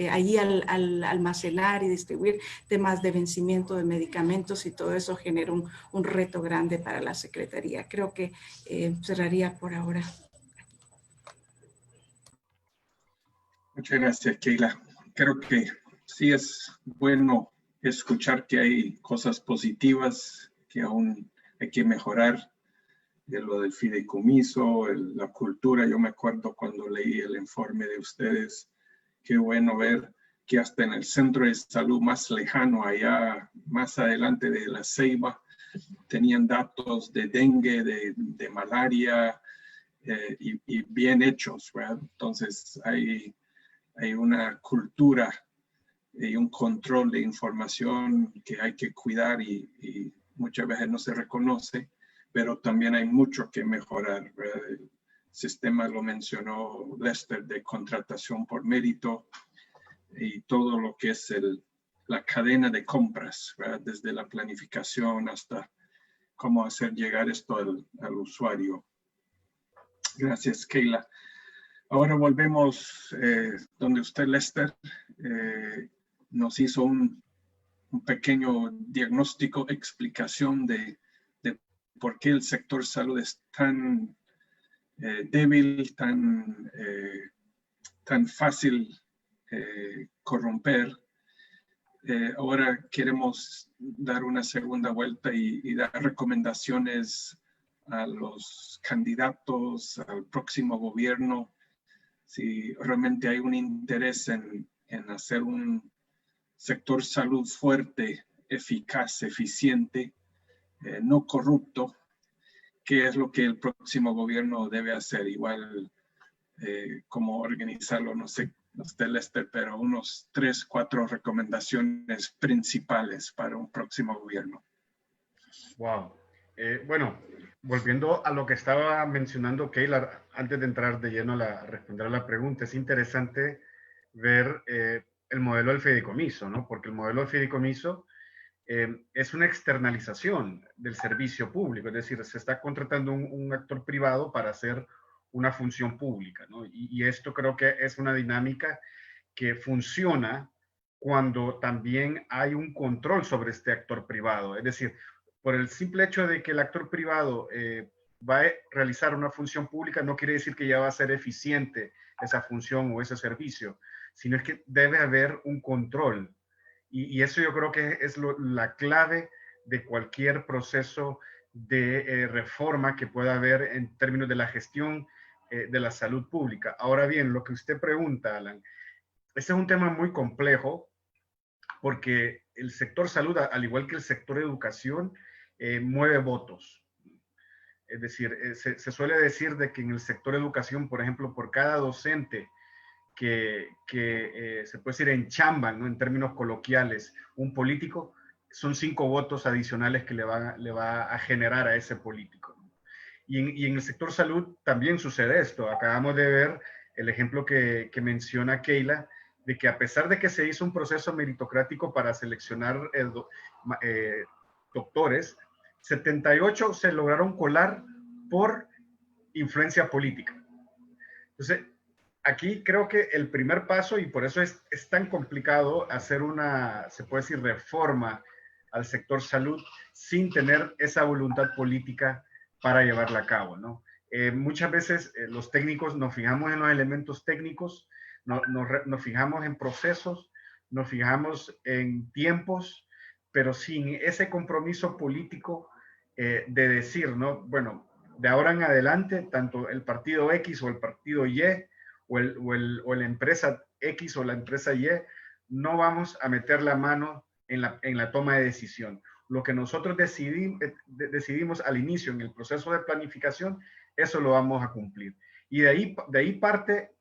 allí al almacenar y distribuir, temas de vencimiento de medicamentos, y todo eso genera un reto grande para la Secretaría. Creo que cerraría por ahora. Muchas gracias, Keila. Creo que sí es bueno escuchar que hay cosas positivas que aún hay que mejorar, de lo del fideicomiso, la cultura. Yo me acuerdo cuando leí el informe de ustedes, qué bueno ver que hasta en el centro de salud más lejano, allá más adelante de La Ceiba, tenían datos de dengue, de malaria, y bien hechos, ¿verdad? Entonces hay una cultura y un control de información que hay que cuidar, y muchas veces no se reconoce, pero también hay mucho que mejorar, ¿verdad? El sistema lo mencionó Lester, de contratación por mérito, y todo lo que es la cadena de compras, ¿verdad? Desde la planificación hasta cómo hacer llegar esto al usuario. Gracias, Keila. Ahora volvemos donde usted, Lester, nos hizo un pequeño diagnóstico, explicación de por qué el sector salud es tan débil, tan fácil corromper. Ahora queremos dar una segunda vuelta y dar recomendaciones a los candidatos, al próximo gobierno, si realmente hay un interés en hacer un sector salud fuerte, eficaz, eficiente, no corrupto. ¿Qué es lo que el próximo gobierno debe hacer? Igual, cómo organizarlo, no sé, usted, Lester, pero unos 3, 4 recomendaciones principales para un próximo gobierno. Wow. Bueno, volviendo a lo que estaba mencionando Keila, antes de entrar de lleno a responder a la pregunta, es interesante ver el modelo del fideicomiso, ¿no? Porque el modelo del fideicomiso es una externalización del servicio público, es decir, se está contratando un actor privado para hacer una función pública, ¿no? Y esto creo que es una dinámica que funciona cuando también hay un control sobre este actor privado, es decir, por el simple hecho de que el actor privado va a realizar una función pública, no quiere decir que ya va a ser eficiente esa función o ese servicio, sino es que debe haber un control. Y eso yo creo que es la clave de cualquier proceso de reforma que pueda haber en términos de la gestión de la salud pública. Ahora bien, lo que usted pregunta, Alan, este es un tema muy complejo porque el sector salud, al igual que el sector educación, mueve votos. Es decir, se suele decir de que en el sector educación, por ejemplo, por cada docente que se puede decir enchamban, ¿no? En términos coloquiales, un político, son 5 votos adicionales que le va a generar a ese político, ¿no? Y en el sector salud también sucede esto. Acabamos de ver el ejemplo que menciona Keila, de que a pesar de que se hizo un proceso meritocrático para seleccionar doctores, 78 se lograron colar por influencia política. Entonces, aquí creo que el primer paso, y por eso es tan complicado hacer una, se puede decir, reforma al sector salud sin tener esa voluntad política para llevarla a cabo, ¿no? Muchas veces los técnicos nos fijamos en los elementos técnicos, nos fijamos en procesos, nos fijamos en tiempos, pero sin ese compromiso político de decir, ¿no? Bueno, de ahora en adelante, tanto el partido X o el partido Y o la empresa X o la empresa Y, no vamos a meter la mano en la toma de decisión. Lo que nosotros decidimos al inicio en el proceso de planificación, eso lo vamos a cumplir. Y de ahí parte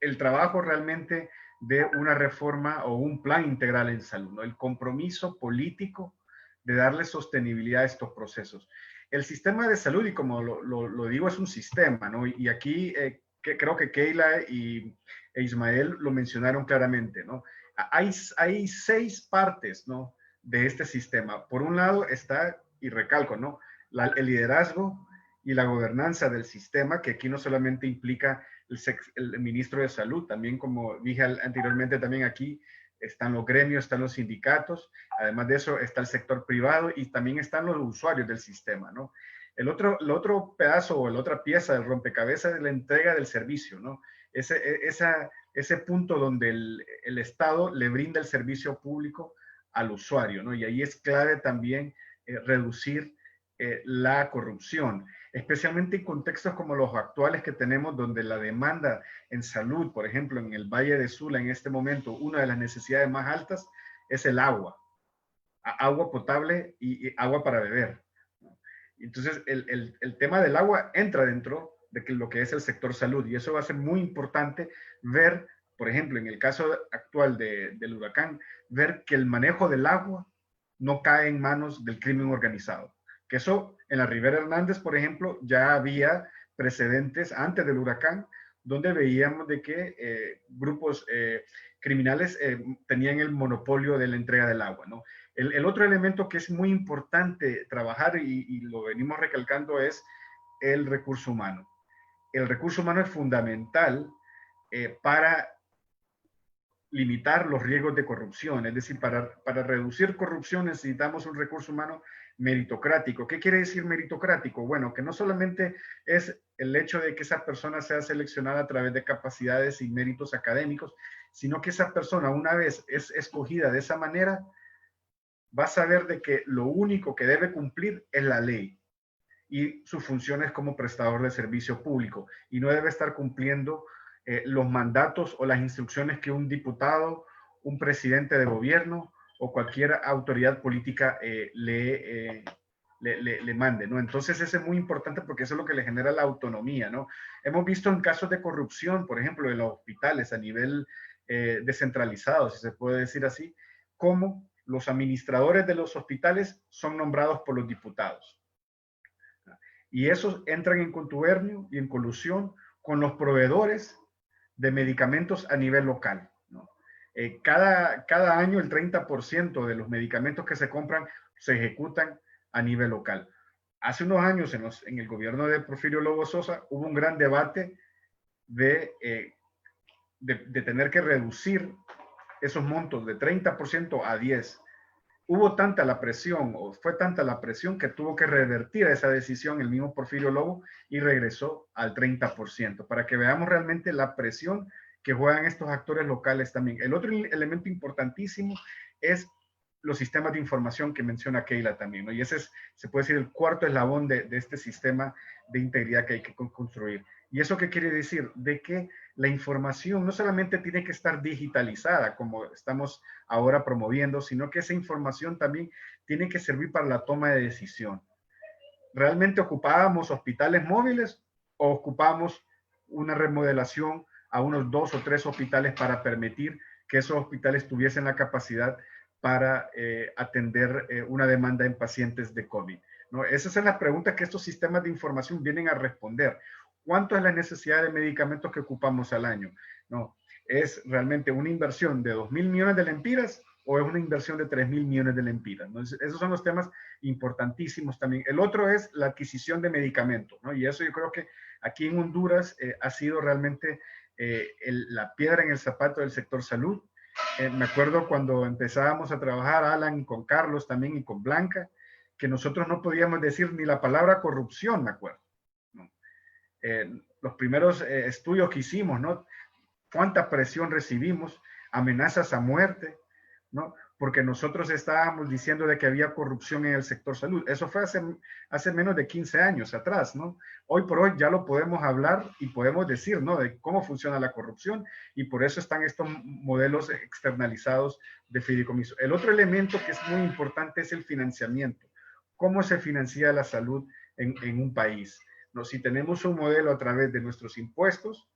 el trabajo realmente de una reforma o un plan integral en salud, ¿no? El compromiso político de darle sostenibilidad a estos procesos. El sistema de salud, y como lo digo, es un sistema, ¿no? Y aquí creo que Keila e Ismael lo mencionaron claramente, ¿no? Hay 6 partes, ¿no?, de este sistema. Por un lado está, y recalco, ¿no?, el liderazgo y la gobernanza del sistema, que aquí no solamente implica el ministro de Salud, también, como dije anteriormente, también aquí están los gremios, están los sindicatos, además de eso está el sector privado y también están los usuarios del sistema, ¿no? El otro pedazo o la otra pieza del rompecabezas es la entrega del servicio, ¿no? Ese punto donde el Estado le brinda el servicio público al usuario, ¿no? Y ahí es clave también reducir la corrupción, especialmente en contextos como los actuales que tenemos, donde la demanda en salud, por ejemplo, en el Valle de Sula, en este momento, una de las necesidades más altas es el agua potable y agua para beber. Entonces, el tema del agua entra dentro de lo que es el sector salud, y eso va a ser muy importante ver, por ejemplo, en el caso actual del huracán, ver que el manejo del agua no cae en manos del crimen organizado. Que eso en la Ribera Hernández, por ejemplo, ya había precedentes antes del huracán, donde veíamos de que grupos criminales tenían el monopolio de la entrega del agua, ¿no? El otro elemento que es muy importante trabajar, y lo venimos recalcando, es el recurso humano. El recurso humano es fundamental para limitar los riesgos de corrupción. Es decir, para reducir corrupción necesitamos un recurso humano meritocrático. ¿Qué quiere decir meritocrático? Bueno, que no solamente es el hecho de que esa persona sea seleccionada a través de capacidades y méritos académicos, sino que esa persona, una vez es escogida de esa manera, va a saber de que lo único que debe cumplir es la ley y su función es como prestador de servicio público, y no debe estar cumpliendo los mandatos o las instrucciones que un diputado, un presidente de gobierno o cualquier autoridad política le mande, ¿no? Entonces eso es muy importante porque eso es lo que le genera la autonomía, ¿no? Hemos visto en casos de corrupción, por ejemplo, de los hospitales a nivel descentralizado, si se puede decir así, cómo los administradores de los hospitales son nombrados por los diputados. Y esos entran en contubernio y en colusión con los proveedores de medicamentos a nivel local, ¿no? Cada año el 30% de los medicamentos que se compran se ejecutan a nivel local. Hace unos años en el gobierno de Porfirio Lobo Sosa hubo un gran debate de tener que reducir esos montos de 30% a 10%. Hubo tanta la presión, o fue tanta la presión, que tuvo que revertir esa decisión el mismo Porfirio Lobo y regresó al 30%, para que veamos realmente la presión que juegan estos actores locales también. El otro elemento importantísimo es los sistemas de información que menciona Keila también, ¿no? Y ese es, se puede decir, el cuarto eslabón de este sistema de integridad que hay que construir. ¿Y eso qué quiere decir? De que la información no solamente tiene que estar digitalizada, como estamos ahora promoviendo, sino que esa información también tiene que servir para la toma de decisión. ¿Realmente ocupábamos hospitales móviles o ocupamos una remodelación a unos 2 o 3 hospitales para permitir que esos hospitales tuviesen la capacidad para atender una demanda en pacientes de COVID, ¿no? Esas son las preguntas que estos sistemas de información vienen a responder. ¿Cuánto es la necesidad de medicamentos que ocupamos al año? ¿No? ¿Es realmente una inversión de 2.000 millones de lempiras o es una inversión de 3.000 millones de lempiras? ¿No? Esos son los temas importantísimos también. El otro es la adquisición de medicamentos, ¿no? Y eso yo creo que aquí en Honduras ha sido realmente la piedra en el zapato del sector salud. Me acuerdo cuando empezábamos a trabajar, Alan, con Carlos también y con Blanca, que nosotros no podíamos decir ni la palabra corrupción, me acuerdo. Los primeros estudios que hicimos, ¿no? Cuánta presión recibimos, amenazas a muerte, ¿no? Porque nosotros estábamos diciendo de que había corrupción en el sector salud. Eso fue hace menos de 15 años atrás, ¿no? Hoy por hoy ya lo podemos hablar y podemos decir, ¿no? De cómo funciona la corrupción, y por eso están estos modelos externalizados de fideicomiso. El otro elemento que es muy importante es el financiamiento. ¿Cómo se financia la salud en un país? ¿No? Si tenemos un modelo a través de nuestros impuestos,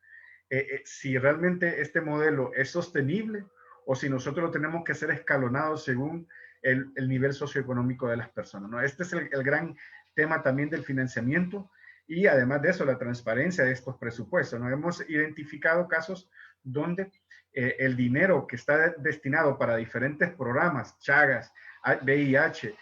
si realmente este modelo es sostenible, o si nosotros lo tenemos que hacer escalonado según el nivel socioeconómico de las personas, ¿no? Este es el gran tema también del financiamiento, y además de eso, la transparencia de estos presupuestos, ¿no? Hemos identificado casos donde el dinero que está destinado para diferentes programas, Chagas, VIH,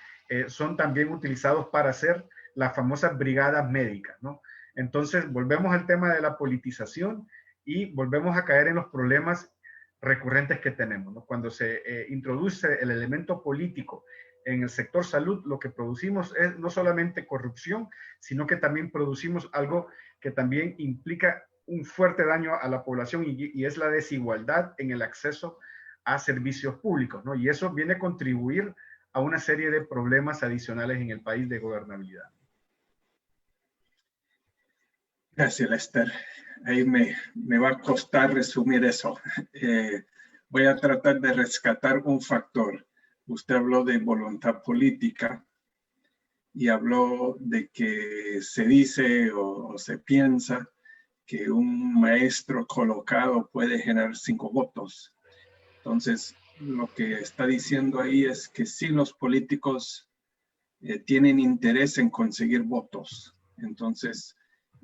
son también utilizados para hacer las famosas brigadas médicas, ¿no? Entonces, volvemos al tema de la politización y volvemos a caer en los problemas recurrentes que tenemos, ¿no? Cuando se introduce el elemento político en el sector salud, lo que producimos es no solamente corrupción, sino que también producimos algo que también implica un fuerte daño a la población, y es la desigualdad en el acceso a servicios públicos, ¿no? Y eso viene a contribuir a una serie de problemas adicionales en el país de gobernabilidad. Gracias, Lester. Ahí me va a costar resumir eso. Voy a tratar de rescatar un factor. Usted habló de voluntad política y habló de que se dice o se piensa que un maestro colocado puede generar 5 votos. Entonces, lo que está diciendo ahí es que sí, los políticos tienen interés en conseguir votos. Entonces,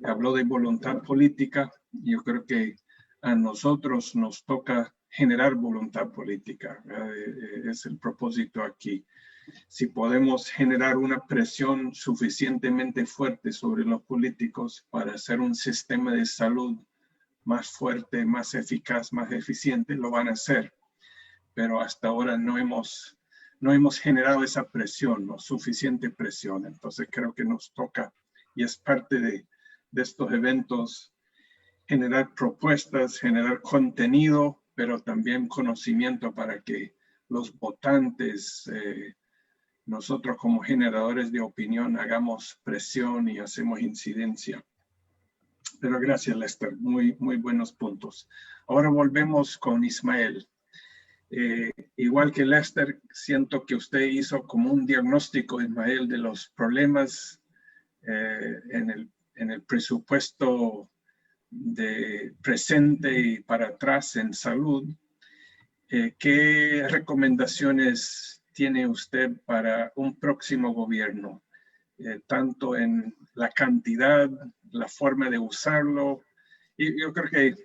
habló de voluntad política. Yo creo que a nosotros nos toca generar voluntad política. Es el propósito aquí. Si podemos generar una presión suficientemente fuerte sobre los políticos para hacer un sistema de salud más fuerte, más eficaz, más eficiente, lo van a hacer. Pero hasta ahora no hemos generado esa presión, no suficiente presión. Entonces creo que nos toca, y es parte de estos eventos, generar propuestas, generar contenido, pero también conocimiento para que los votantes, nosotros como generadores de opinión, hagamos presión y hacemos incidencia. Pero gracias, Lester. Muy buenos puntos. Ahora volvemos con Ismael. Igual que Lester, siento que usted hizo como un diagnóstico, Ismael, de los problemas en el presupuesto de presente y para atrás en salud. ¿Qué recomendaciones tiene usted para un próximo gobierno? Tanto en la cantidad, la forma de usarlo. Y yo creo que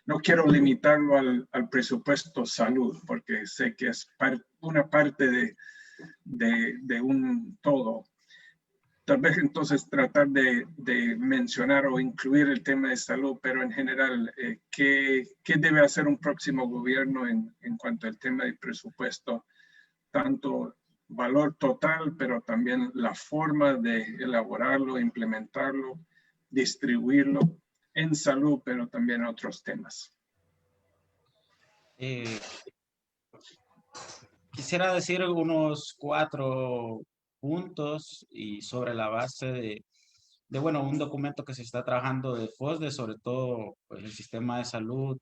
no quiero limitarlo al presupuesto salud, porque sé que es una parte de un todo. Tal vez entonces tratar de mencionar o incluir el tema de salud, pero en general, ¿qué debe hacer un próximo gobierno en cuanto al tema de presupuesto? Tanto valor total, pero también la forma de elaborarlo, implementarlo, distribuirlo en salud, pero también en otros temas. Quisiera decir unos 4 puntos, y sobre la base de bueno, un documento que se está trabajando de FOSDE, sobre todo pues, el sistema de salud,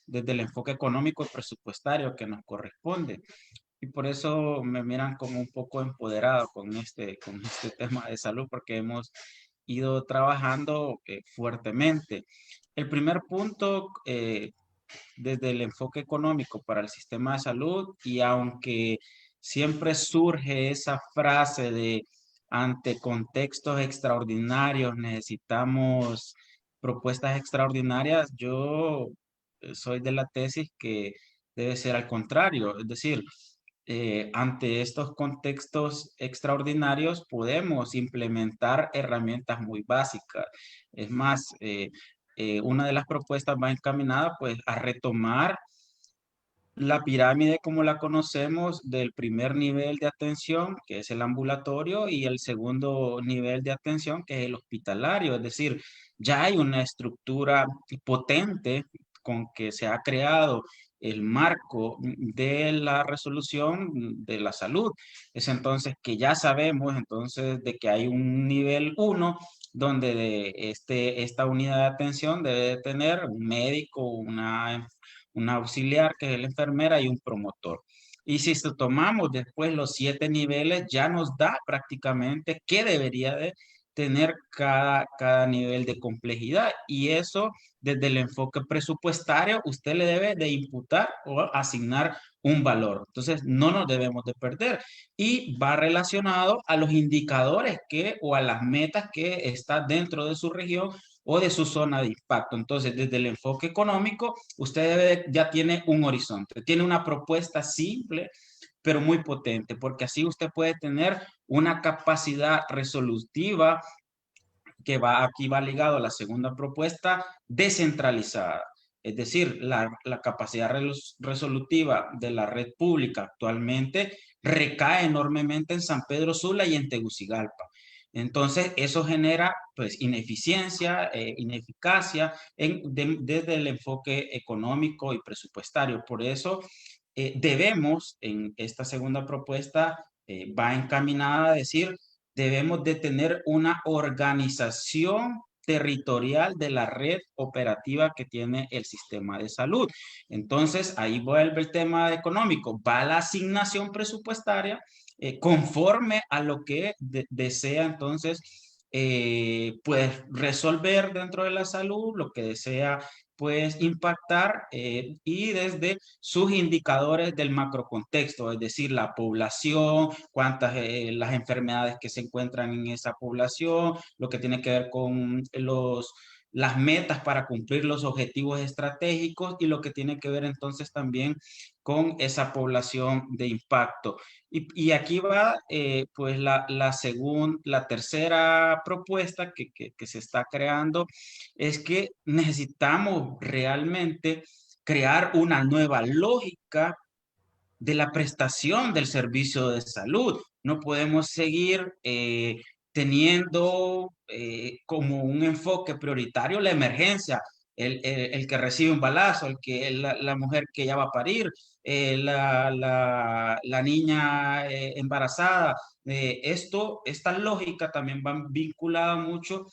desde el enfoque económico y presupuestario que nos corresponde. Y por eso me miran como un poco empoderado con este tema de salud, porque hemos ido trabajando fuertemente. El primer punto, desde el enfoque económico para el sistema de salud, y aunque siempre surge esa frase de ante contextos extraordinarios necesitamos propuestas extraordinarias, yo soy de la tesis que debe ser al contrario, es decir, ante estos contextos extraordinarios podemos implementar herramientas muy básicas. Es más, una de las propuestas va encaminada pues a retomar la pirámide como la conocemos, del primer nivel de atención, que es el ambulatorio, y el segundo nivel de atención, que es el hospitalario. Es decir, ya hay una estructura potente con que se ha creado el marco de la resolución de la salud. Es entonces que ya sabemos entonces de que hay un nivel 1 donde esta unidad de atención debe tener un médico, una auxiliar que es la enfermera y un promotor. Y si tomamos después los 7 niveles, ya nos da prácticamente qué debería de tener cada nivel de complejidad. Y eso, desde el enfoque presupuestario, usted le debe de imputar o asignar un valor. Entonces, no nos debemos de perder. Y va relacionado a los indicadores o a las metas que está dentro de su región o de su zona de impacto. Entonces, desde el enfoque económico, usted ya tiene un horizonte, tiene una propuesta simple, pero muy potente, porque así usted puede tener una capacidad resolutiva que aquí va ligado a la segunda propuesta, descentralizada. Es decir, la capacidad resolutiva de la red pública actualmente recae enormemente en San Pedro Sula y en Tegucigalpa. Entonces, eso genera pues ineficiencia, ineficacia desde el enfoque económico y presupuestario. Por eso debemos, en esta segunda propuesta, va encaminada a decir, debemos de tener una organización territorial de la red operativa que tiene el sistema de salud. Entonces, ahí vuelve el tema económico. Va la asignación presupuestaria conforme a lo que desea entonces pues resolver dentro de la salud, lo que desea pues impactar y desde sus indicadores del macrocontexto, es decir, la población, cuántas las enfermedades que se encuentran en esa población, lo que tiene que ver con las metas para cumplir los objetivos estratégicos y lo que tiene que ver entonces también con esa población de impacto. Y aquí va pues la tercera propuesta que se está creando es que necesitamos realmente crear una nueva lógica de la prestación del servicio de salud. No podemos seguir teniendo como un enfoque prioritario la emergencia, el que recibe un balazo, la mujer que ya va a parir, la niña embarazada. Esta lógica también va vinculada mucho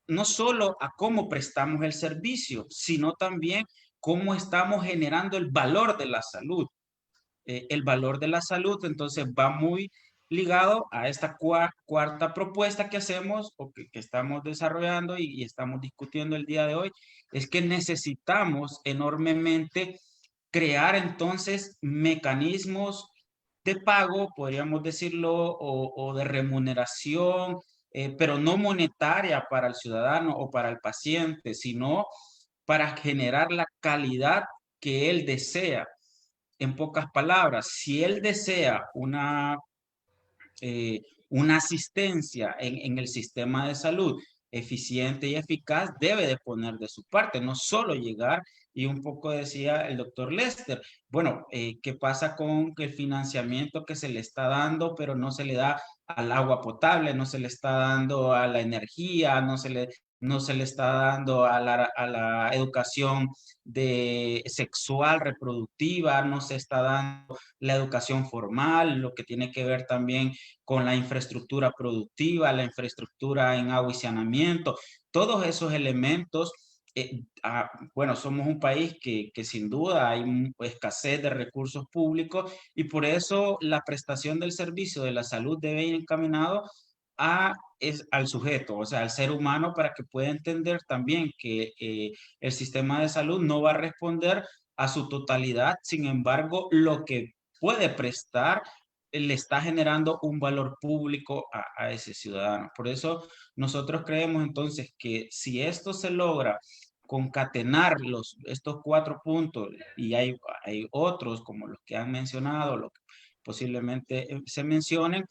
no solo a cómo prestamos el servicio, sino también cómo estamos generando el valor de la salud. El valor de la salud entonces va muy ligado a esta cuarta propuesta que hacemos o que estamos desarrollando y estamos discutiendo el día de hoy, es que necesitamos enormemente crear entonces mecanismos de pago, podríamos decirlo, o de remuneración, pero no monetaria para el ciudadano o para el paciente, sino para generar la calidad que él desea. En pocas palabras, si él desea una asistencia en el sistema de salud eficiente y eficaz, debe de poner de su parte, no solo llegar, y un poco decía el doctor Lester, bueno, ¿qué pasa con el financiamiento que se le está dando, pero no se le da al agua potable, no se le está dando a la energía, no se le está dando a la educación sexual, reproductiva, no se está dando la educación formal, lo que tiene que ver también con la infraestructura productiva, la infraestructura en agua y saneamiento, todos esos elementos. Bueno, somos un país que sin duda hay escasez de recursos públicos y por eso la prestación del servicio de la salud debe ir encaminado al sujeto, o sea, al ser humano, para que pueda entender también que el sistema de salud no va a responder a su totalidad, sin embargo, lo que puede prestar le está generando un valor público a ese ciudadano. Por eso nosotros creemos entonces que si esto se logra concatenar estos 4 puntos, y hay otros como los que han mencionado, lo que posiblemente se mencionen,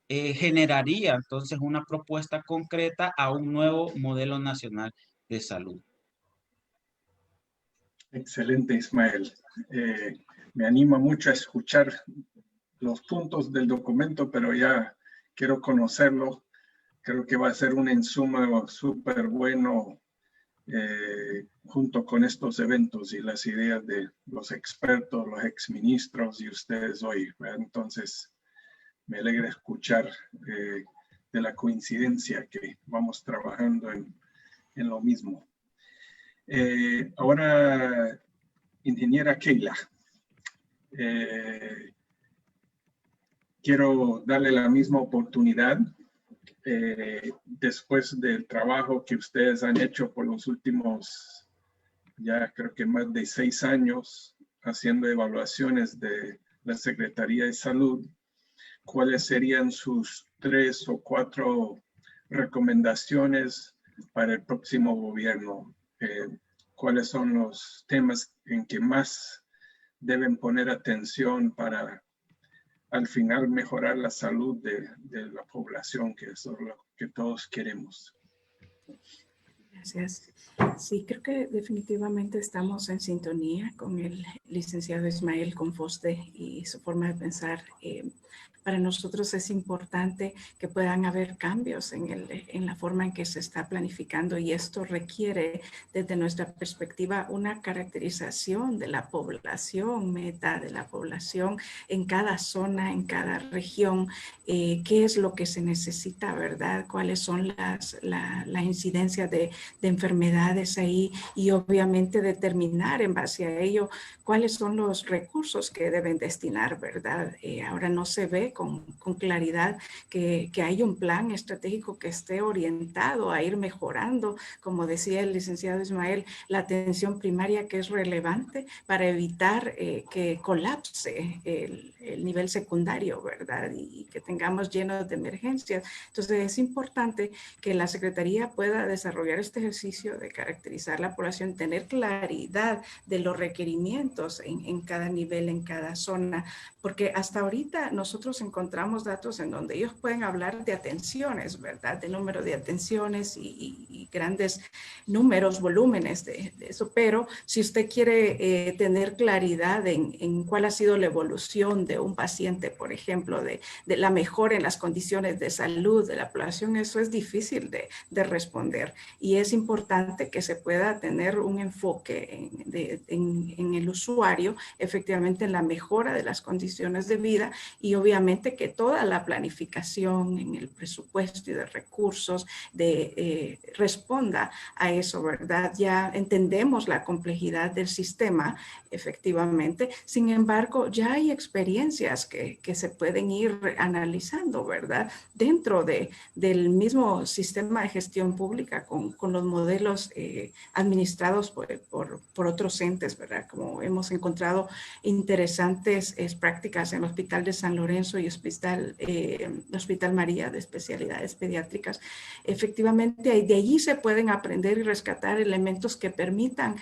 generaría entonces una propuesta concreta a un nuevo modelo nacional de salud. Excelente, Ismael. Me anima mucho a escuchar los puntos del documento, pero ya quiero conocerlo. Creo que va a ser un insumo súper bueno junto con estos eventos y las ideas de los expertos, los exministros y ustedes hoy, ¿verdad? Entonces, me alegra escuchar de la coincidencia que vamos trabajando en lo mismo. Ahora, ingeniera Keila, quiero darle la misma oportunidad después del trabajo que ustedes han hecho por los últimos, ya creo que más de 6 años, haciendo evaluaciones de la Secretaría de Salud. ¿Cuáles serían sus 3 o 4 recomendaciones para el próximo gobierno? ¿Cuáles son los temas en que más deben poner atención para al final mejorar la salud de la población, que eso es lo que todos queremos? Gracias. Sí, creo que definitivamente estamos en sintonía con el licenciado Ismael Confoste y su forma de pensar. Para nosotros es importante que puedan haber cambios en la forma en que se está planificando, y esto requiere, desde nuestra perspectiva, una caracterización de la población meta, de la población en cada zona, en cada región, qué es lo que se necesita, ¿verdad? Cuáles son la incidencia de enfermedades ahí, y obviamente determinar en base a ello cuáles son los recursos que deben destinar, ¿verdad? Ahora no se ve con claridad que hay un plan estratégico que esté orientado a ir mejorando, como decía el licenciado Ismael, la atención primaria, que es relevante para evitar que colapse el nivel secundario, ¿verdad? Y que tengamos llenos de emergencias. Entonces es importante que la Secretaría pueda desarrollar este ejercicio de caracterizar la población, tener claridad de los requerimientos en cada nivel, en cada zona, porque hasta ahorita nosotros encontramos datos en donde ellos pueden hablar de atenciones, ¿verdad? De número de atenciones y grandes números, volúmenes de eso, pero si usted quiere tener claridad en cuál ha sido la evolución de un paciente, por ejemplo, de la mejora en las condiciones de salud de la población, eso es difícil de responder, y es importante que se pueda tener un enfoque en el usuario, efectivamente en la mejora de las condiciones de vida, y obviamente que toda la planificación en el presupuesto y de recursos responda a eso, ¿verdad? Ya entendemos la complejidad del sistema, efectivamente. Sin embargo, ya hay experiencias que se pueden ir analizando, ¿verdad? Dentro del mismo sistema de gestión pública con los modelos administrados por otros entes, ¿verdad? Como hemos encontrado interesantes prácticas en el Hospital de San Lorenzo y Hospital María de especialidades pediátricas. Efectivamente, de allí se pueden aprender y rescatar elementos que permitan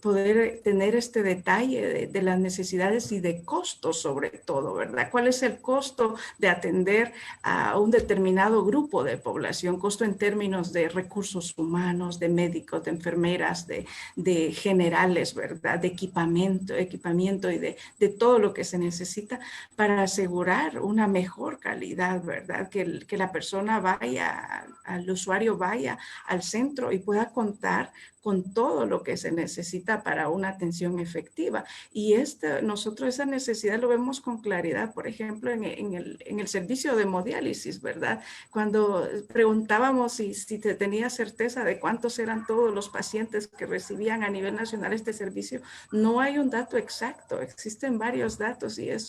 poder tener este detalle de las necesidades y de costos, sobre todo, ¿verdad? ¿Cuál es el costo de atender a un determinado grupo de población? Costo en términos de recursos humanos, de médicos, de enfermeras, de generales, ¿verdad? De equipamiento y de todo lo que se necesita para asegurar una mejor calidad, ¿verdad? Que la persona vaya, al usuario vaya al centro y pueda contar con todo lo que se necesita para una atención efectiva. Y nosotros esa necesidad lo vemos con claridad, por ejemplo, en el servicio de hemodiálisis, ¿verdad? Cuando preguntábamos si se tenía certeza de cuántos eran todos los pacientes que recibían a nivel nacional este servicio, no hay un dato exacto, existen varios datos, y es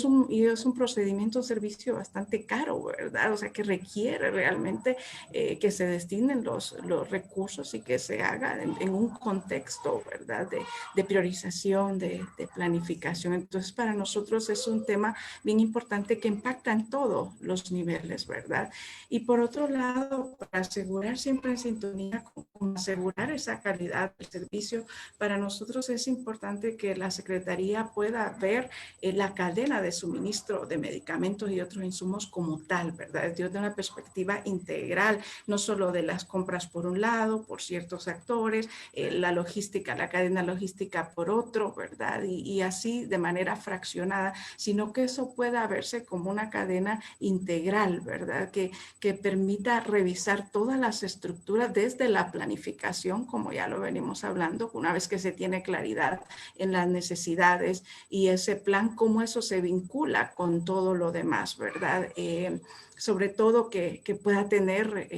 un procedimiento, un servicio bastante caro, ¿verdad? O sea, que requiere realmente que se destinen los recursos y que se haga en un contexto, ¿verdad? De priorización, de planificación. Entonces, para nosotros es un tema bien importante que impacta en todos los niveles, ¿verdad? Y por otro lado, para asegurar siempre en sintonía con asegurar esa calidad del servicio, para nosotros es importante que la Secretaría pueda ver la cadena de suministro de medicamentos y otros insumos como tal, ¿verdad? Desde una perspectiva integral, no solo de las compras por un lado, por ciertos actores, la logística, la cadena logística por otro, ¿verdad? Y así de manera fraccionada, sino que eso pueda verse como una cadena integral, ¿verdad? Que permita revisar todas las estructuras desde la planificación planificación, como ya lo venimos hablando, una vez que se tiene claridad en las necesidades y ese plan, cómo eso se vincula con todo lo demás, ¿verdad? Sobre todo que pueda tener,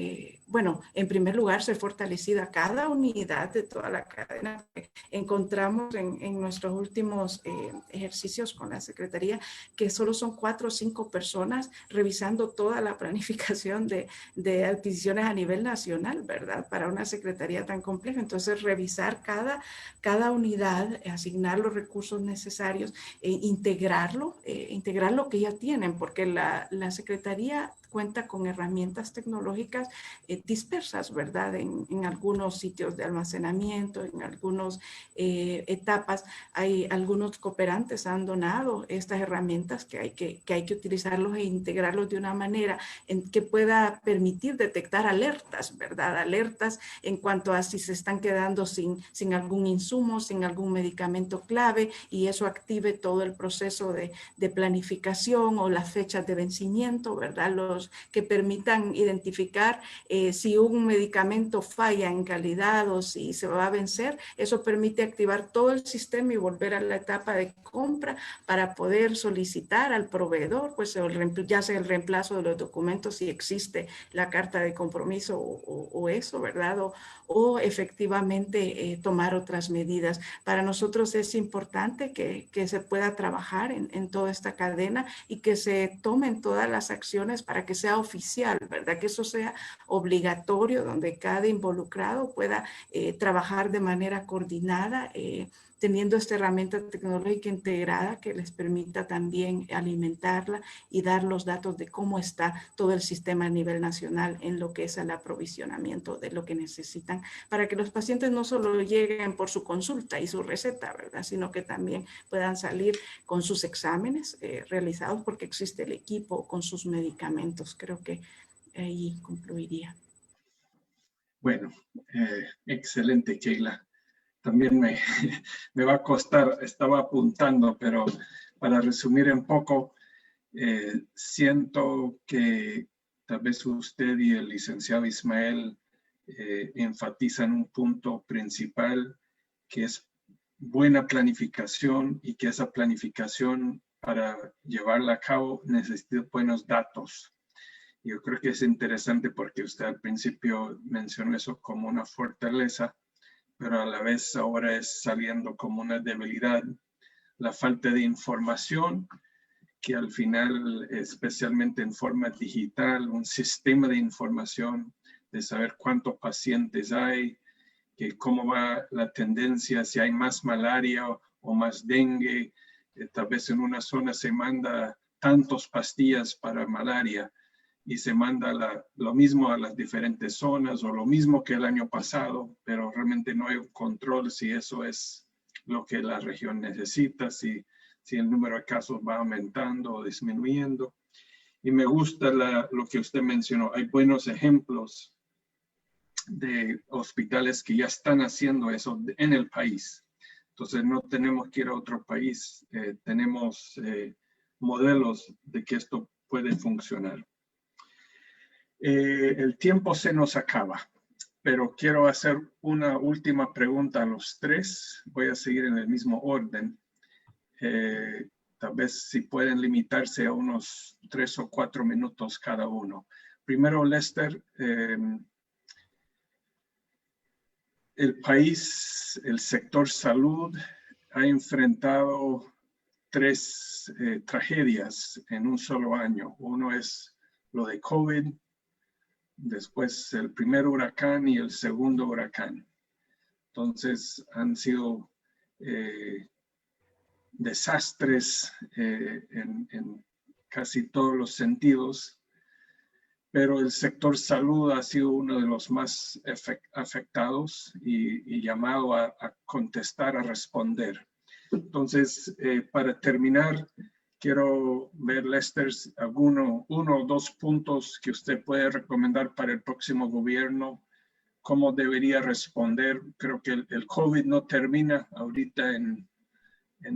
bueno, en primer lugar, ser fortalecida cada unidad de toda la cadena. Encontramos en nuestros últimos ejercicios con la Secretaría que solo son 4 o 5 personas revisando toda la planificación de adquisiciones a nivel nacional, ¿verdad? Para una Secretaría tan compleja. Entonces, revisar cada unidad, asignar los recursos necesarios, integrar lo que ya tienen, porque la Secretaría cuenta con herramientas tecnológicas dispersas, ¿verdad? En algunos sitios de almacenamiento, en algunas etapas. Hay algunos cooperantes han donado estas herramientas que hay que utilizarlos e integrarlos de una manera en que pueda permitir detectar alertas, ¿verdad? Alertas en cuanto a si se están quedando sin algún insumo, sin algún medicamento clave, y eso active todo el proceso de planificación o las fechas de vencimiento, ¿verdad? Los que permitan identificar si un medicamento falla en calidad o si se va a vencer. Eso permite activar todo el sistema y volver a la etapa de compra para poder solicitar al proveedor, pues ya sea el reemplazo de los documentos si existe la carta de compromiso o eso, ¿verdad? O efectivamente tomar otras medidas. Para nosotros es importante que se pueda trabajar en toda esta cadena y que se tomen todas las acciones para que sea oficial, ¿verdad? Que eso sea obligatorio, donde cada involucrado pueda trabajar de manera coordinada, teniendo esta herramienta tecnológica integrada que les permita también alimentarla y dar los datos de cómo está todo el sistema a nivel nacional en lo que es el aprovisionamiento de lo que necesitan, para que los pacientes no solo lleguen por su consulta y su receta, ¿verdad? Sino que también puedan salir con sus exámenes realizados porque existe el equipo, con sus medicamentos. Creo que ahí concluiría. Bueno, excelente, Keila. También me va a costar, estaba apuntando, pero para resumir un poco, siento que tal vez usted y el licenciado Ismael enfatizan un punto principal, que es buena planificación, y que esa planificación, para llevarla a cabo, necesita buenos datos. Yo creo que es interesante porque usted al principio mencionó eso como una fortaleza, pero a la vez ahora es saliendo como una debilidad, la falta de información, que al final, especialmente en forma digital, un sistema de información, de saber cuántos pacientes hay, que cómo va la tendencia, si hay más malaria o más dengue, tal vez en una zona se manda tantos pastillas para malaria, y se manda lo mismo a las diferentes zonas o lo mismo que el año pasado, pero realmente no hay un control si eso es lo que la región necesita, si el número de casos va aumentando o disminuyendo. Y me gusta lo que usted mencionó. Hay buenos ejemplos de hospitales que ya están haciendo eso en el país. Entonces no tenemos que ir a otro país, tenemos modelos de que esto puede funcionar. El tiempo se nos acaba, pero quiero hacer una última pregunta a los tres. Voy a seguir en el mismo orden. Tal vez si pueden limitarse a unos 3 o 4 minutos cada uno. Primero, Lester, el país, el sector salud, ha enfrentado 3 tragedias en un solo año. Uno es lo de COVID, después el primer huracán y el segundo huracán. Entonces han sido desastres en casi todos los sentidos, pero el sector salud ha sido uno de los más afectados y llamado a contestar, a responder. Entonces, para terminar, quiero ver, Lester, uno o dos puntos que usted puede recomendar para el próximo gobierno, cómo debería responder. Creo que el COVID no termina ahorita en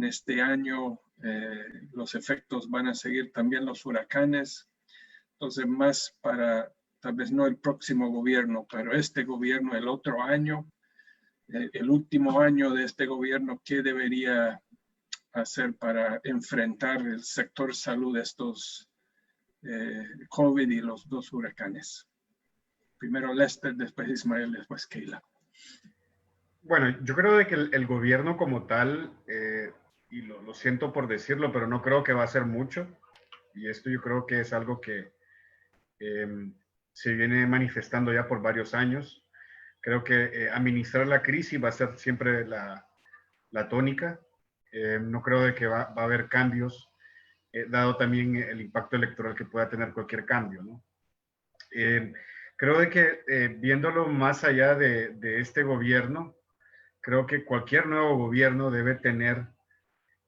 este año, los efectos van a seguir, también los huracanes. Entonces, más para tal vez no el próximo gobierno, pero este gobierno el otro año, el último año de este gobierno, ¿qué debería hacer para enfrentar el sector salud de estos COVID y los 2 huracanes? Primero Lester, después Ismael, después Keila. Bueno, yo creo de que el gobierno como tal, y lo siento por decirlo, pero no creo que va a hacer mucho. Y esto yo creo que es algo que se viene manifestando ya por varios años. Creo que administrar la crisis va a ser siempre la tónica. No creo de que va a haber cambios, dado también el impacto electoral que pueda tener cualquier cambio, ¿no? Creo de que viéndolo más allá de este gobierno, creo que cualquier nuevo gobierno debe tener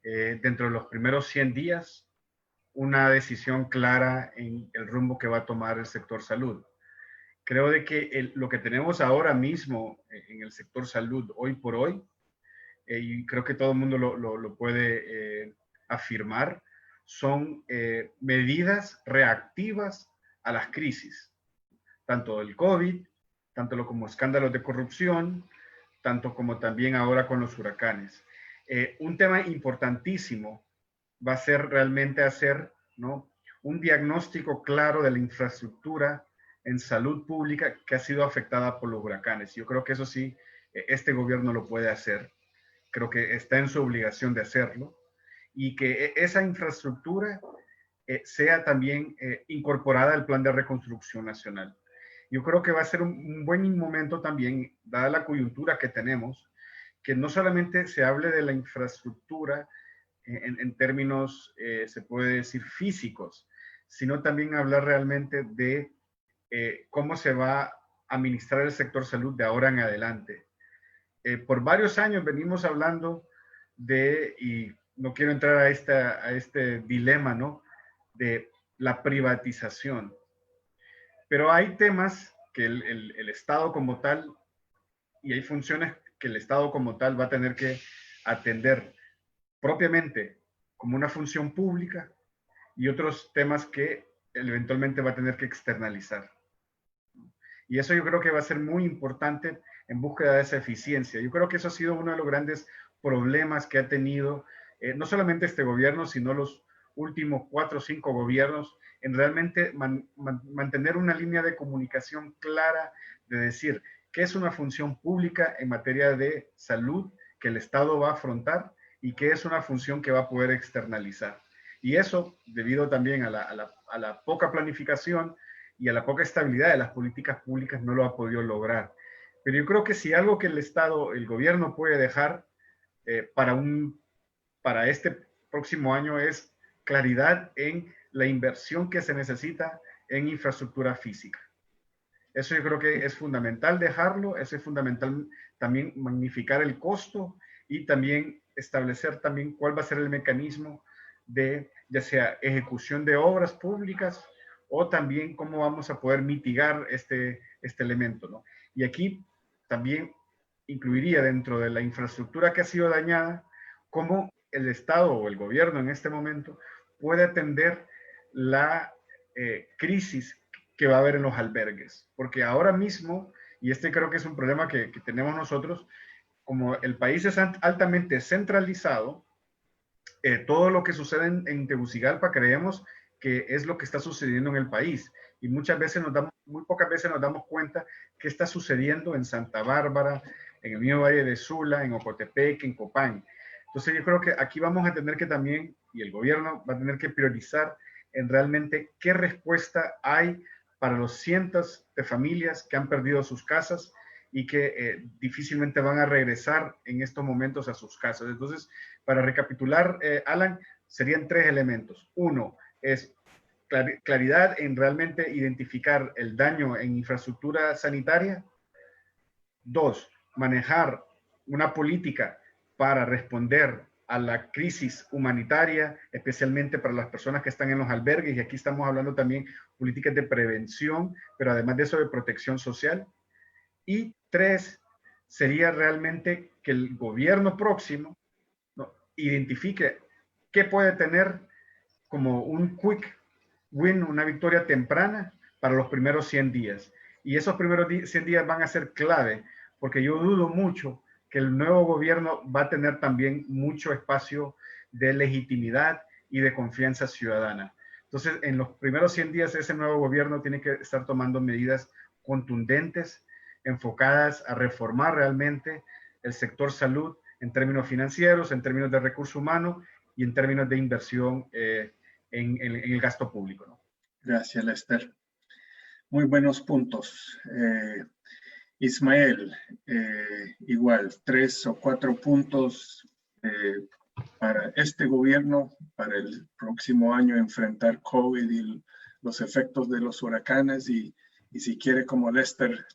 dentro de los primeros 100 días una decisión clara en el rumbo que va a tomar el sector salud. Creo de que lo que tenemos ahora mismo en el sector salud, hoy por hoy, y creo que todo el mundo lo puede afirmar, son medidas reactivas a las crisis, tanto del COVID, tanto como escándalos de corrupción, tanto como también ahora con los huracanes. Un tema importantísimo va a ser realmente hacer, ¿no?, un diagnóstico claro de la infraestructura en salud pública que ha sido afectada por los huracanes. Yo creo que eso sí, este gobierno lo puede hacer. Creo que está en su obligación de hacerlo, y que esa infraestructura sea también incorporada al Plan de Reconstrucción Nacional. Yo creo que va a ser un buen momento también, dada la coyuntura que tenemos, que no solamente se hable de la infraestructura en términos, se puede decir, físicos, sino también hablar realmente de cómo se va a administrar el sector salud de ahora en adelante. Por varios años venimos hablando de, y no quiero entrar a este dilema, ¿no?, de la privatización. Pero hay temas que el Estado como tal, y hay funciones que el Estado como tal va a tener que atender propiamente como una función pública, y otros temas que eventualmente va a tener que externalizar. Y eso yo creo que va a ser muy importante en búsqueda de esa eficiencia. Yo creo que eso ha sido uno de los grandes problemas que ha tenido no solamente este gobierno, sino los últimos 4 o 5 gobiernos, en realmente mantener una línea de comunicación clara, de decir qué es una función pública en materia de salud que el Estado va a afrontar y qué es una función que va a poder externalizar. Y eso, debido también a la poca planificación y a la poca estabilidad de las políticas públicas, no lo ha podido lograr. Pero yo creo que si algo que el Estado, el gobierno puede dejar para este próximo año es claridad en la inversión que se necesita en infraestructura física. Eso yo creo que es fundamental dejarlo, es fundamental también magnificar el costo y también establecer también cuál va a ser el mecanismo de ya sea ejecución de obras públicas o también cómo vamos a poder mitigar este elemento, ¿no? Y aquí también incluiría dentro de la infraestructura que ha sido dañada, cómo el Estado o el gobierno en este momento puede atender la crisis que va a haber en los albergues. Porque ahora mismo, y este creo que es un problema que tenemos nosotros, como el país es altamente centralizado, todo lo que sucede en Tegucigalpa creemos que es lo que está sucediendo en el país. Y muy pocas veces nos damos cuenta qué está sucediendo en Santa Bárbara, en el mismo Valle de Sula, en Ocotepec, en Copán. Entonces yo creo que aquí vamos a tener que también, y el gobierno va a tener que priorizar en realmente qué respuesta hay para los cientos de familias que han perdido sus casas y que difícilmente van a regresar en estos momentos a sus casas. Entonces, para recapitular, Alan, serían 3 elementos. Uno es claridad en realmente identificar el daño en infraestructura sanitaria. 2, manejar una política para responder a la crisis humanitaria, especialmente para las personas que están en los albergues, y aquí estamos hablando también políticas de prevención, pero además de eso de protección social. Y 3, sería realmente que el gobierno próximo, ¿no?, identifique qué puede tener como un quick win, una victoria temprana, para los primeros 100 días. Y esos primeros 100 días van a ser clave, porque yo dudo mucho que el nuevo gobierno va a tener también mucho espacio de legitimidad y de confianza ciudadana. Entonces, en los primeros 100 días, ese nuevo gobierno tiene que estar tomando medidas contundentes, enfocadas a reformar realmente el sector salud en términos financieros, en términos de recursos humanos y en términos de inversión en el gasto público, ¿no? Gracias, Lester. Muy buenos puntos. Ismael, igual, 3 o 4 puntos para este gobierno, para el próximo año enfrentar COVID y los efectos de los huracanes y si quiere, como Lester,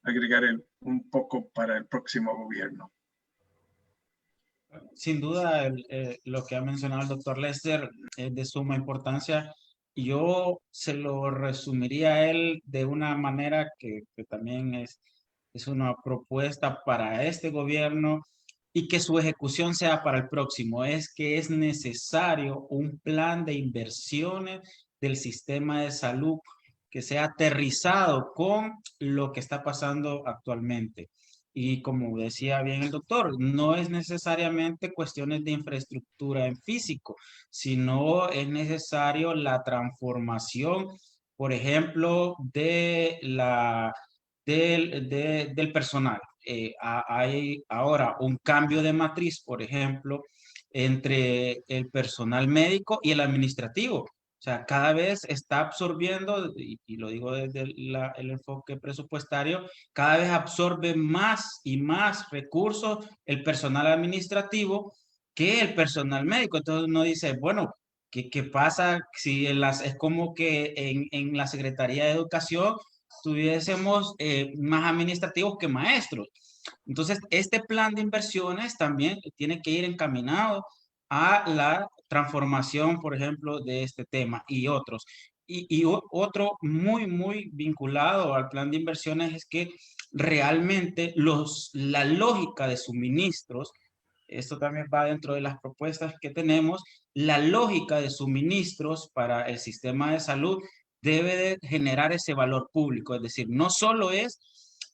agregar un poco para el próximo gobierno. Sin duda, lo que ha mencionado el doctor Lester es de suma importancia. Yo se lo resumiría a él de una manera que también es una propuesta para este gobierno y que su ejecución sea para el próximo. Es que es necesario un plan de inversiones del sistema de salud que sea aterrizado con lo que está pasando actualmente. Y como decía bien el doctor, no es necesariamente cuestiones de infraestructura en físico, sino es necesario la transformación, por ejemplo, del personal. Hay ahora un cambio de matriz, por ejemplo, entre el personal médico y el administrativo. O sea, cada vez está absorbiendo, y lo digo desde el enfoque presupuestario, cada vez absorbe más y más recursos el personal administrativo que el personal médico. Entonces uno dice, bueno, ¿qué pasa si es como que en la Secretaría de Educación tuviésemos más administrativos que maestros? Entonces, este plan de inversiones también tiene que ir encaminado a la transformación, por ejemplo, de este tema y otros. Y otro muy vinculado al plan de inversiones es que realmente la lógica de suministros, esto también va dentro de las propuestas que tenemos, la lógica de suministros para el sistema de salud debe de generar ese valor público. Es decir, no solo es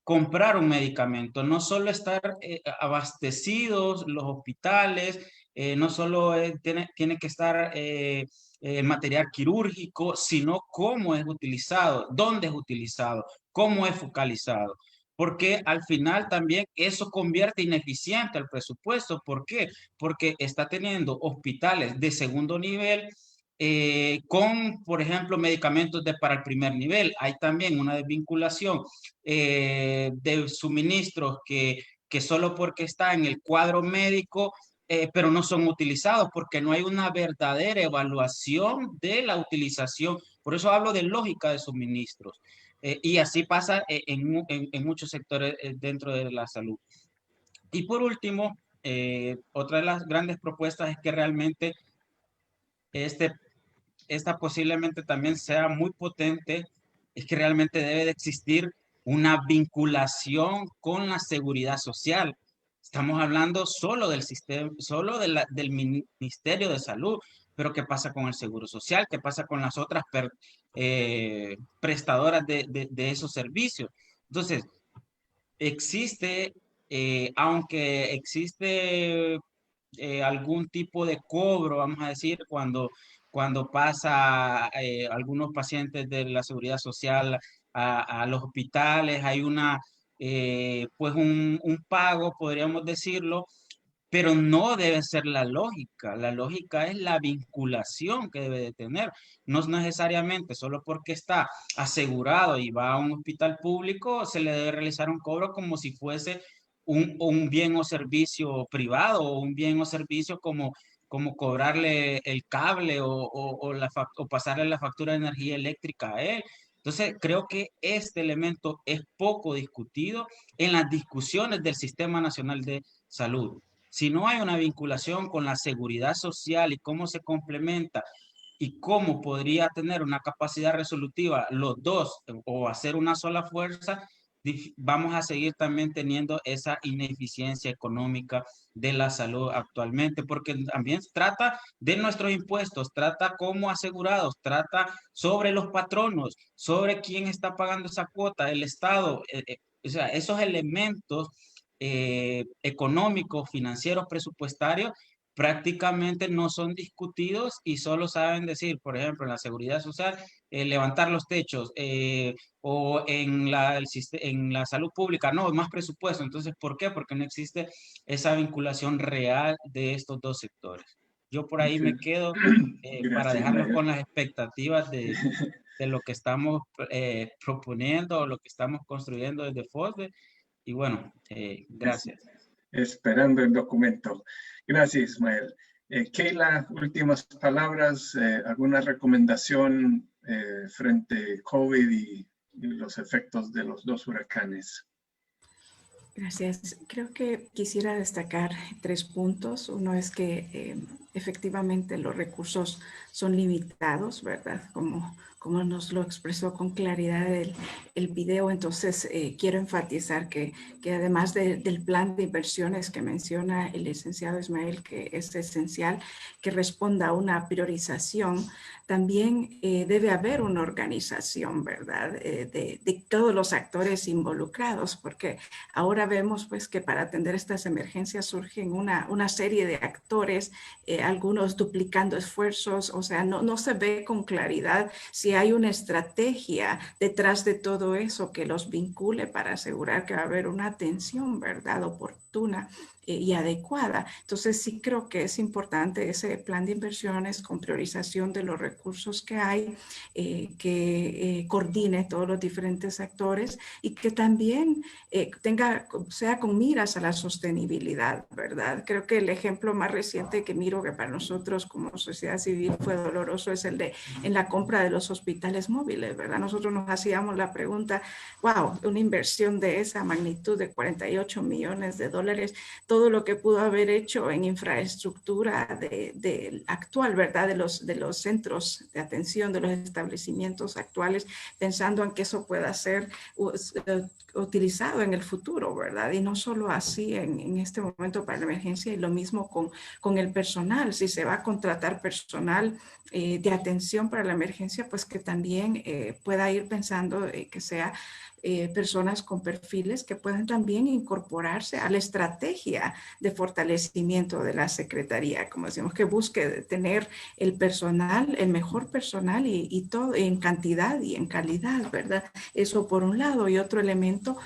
comprar un medicamento, no solo estar abastecidos los hospitales, no solo tiene que estar el material quirúrgico, sino cómo es utilizado, dónde es utilizado, cómo es focalizado. Porque al final también eso convierte ineficiente al presupuesto. ¿Por qué? Porque está teniendo hospitales de segundo nivel con, por ejemplo, medicamentos para el primer nivel. Hay también una desvinculación de suministros que solo porque está en el cuadro médico, pero no son utilizados porque no hay una verdadera evaluación de la utilización. Por eso hablo de lógica de suministros. Y así pasa en muchos sectores dentro de la salud. Y por último, otra de las grandes propuestas es que realmente esta posiblemente también sea muy potente, es que realmente debe de existir una vinculación con la seguridad social. Estamos hablando solo del sistema, solo del Ministerio de Salud, pero ¿qué pasa con el Seguro Social? ¿Qué pasa con las otras prestadoras de esos servicios? Entonces, aunque existe algún tipo de cobro, vamos a decir, cuando pasa algunos pacientes de la seguridad social a los hospitales, hay pues un pago, podríamos decirlo, pero no debe ser la lógica. La lógica es la vinculación que debe de tener. No es necesariamente solo porque está asegurado y va a un hospital público, se le debe realizar un cobro como si fuese un bien o servicio privado o un bien o servicio como cobrarle el cable o pasarle la factura de energía eléctrica a él. Entonces, creo que este elemento es poco discutido en las discusiones del Sistema Nacional de Salud. Si no hay una vinculación con la seguridad social y cómo se complementa y cómo podría tener una capacidad resolutiva los dos o hacer una sola fuerza, vamos a seguir también teniendo esa ineficiencia económica de la salud actualmente, porque también trata de nuestros impuestos, trata como asegurados, trata sobre los patronos, sobre quién está pagando esa cuota, el Estado, o sea, esos elementos económicos, financieros, presupuestarios, prácticamente no son discutidos y solo saben decir, por ejemplo, en la seguridad social, levantar los techos, o en en la salud pública, no, más presupuesto. Entonces, ¿por qué? Porque no existe esa vinculación real de estos dos sectores. Yo por ahí me quedo para Gracias, dejarlos Ismael. con las expectativas de lo que estamos proponiendo o lo que estamos construyendo desde FOSDE. Y bueno, gracias. Esperando el documento. Gracias, Ismael. Keila, últimas palabras, ¿alguna recomendación frente a COVID y los efectos de los dos huracanes? Gracias. Creo que quisiera destacar 3 puntos. Uno es que efectivamente los recursos son limitados, ¿verdad? Como nos lo expresó con claridad el video. Entonces, quiero enfatizar que además del plan de inversiones que menciona el licenciado Ismael, que es esencial que responda a una priorización, también debe haber una organización, ¿verdad? De todos los actores involucrados, porque ahora vemos pues que para atender estas emergencias surgen una serie de actores, algunos duplicando esfuerzos, o sea, no se ve con claridad si hay una estrategia detrás de todo eso que los vincule para asegurar que va a haber una atención, ¿verdad?, oportuna y adecuada. Entonces sí creo que es importante ese plan de inversiones con priorización de los recursos que hay, que coordine todos los diferentes actores y que también sea con miras a la sostenibilidad, ¿verdad? Creo que el ejemplo más reciente que miro que para nosotros como sociedad civil fue doloroso es el de en la compra de los hospitales móviles, ¿verdad? Nosotros nos hacíamos la pregunta, wow, una inversión de esa magnitud de 48 millones de dólares, todo lo que pudo haber hecho en infraestructura actual, ¿verdad? De los centros de atención, de los establecimientos actuales, pensando en que eso pueda ser utilizado en el futuro, ¿verdad? Y no solo así en este momento para la emergencia, y lo mismo con el personal. Si se va a contratar personal de atención para la emergencia, pues que también pueda ir pensando que sea personas con perfiles que puedan también incorporarse a la estrategia de fortalecimiento de la Secretaría, como decimos, que busque tener el personal, el mejor personal y todo en cantidad y en calidad, ¿verdad? Eso por un lado. Y otro elemento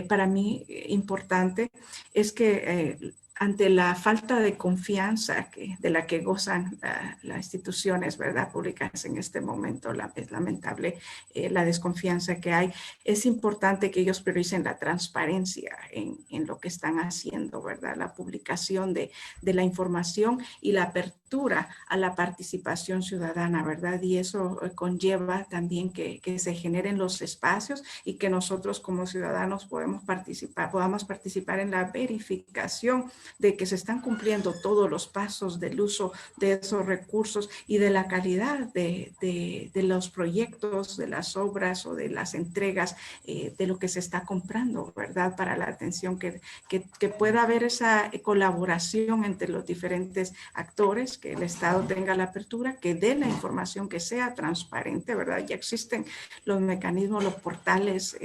para mí importante es que ante la falta de confianza de la que gozan las instituciones, ¿verdad?, públicas en este momento, es lamentable la desconfianza que hay. Es importante que ellos prioricen la transparencia en lo que están haciendo, ¿verdad?, la publicación de la información y la apertura a la participación ciudadana, ¿verdad? Y eso conlleva también que se generen los espacios y que nosotros como ciudadanos podamos participar en la verificación de que se están cumpliendo todos los pasos del uso de esos recursos y de la calidad de los proyectos, de las obras o de las entregas de lo que se está comprando, ¿verdad? Para la atención, que pueda haber esa colaboración entre los diferentes actores, que el Estado tenga la apertura, que dé la información, que sea transparente, ¿verdad? Ya existen los mecanismos, los portales,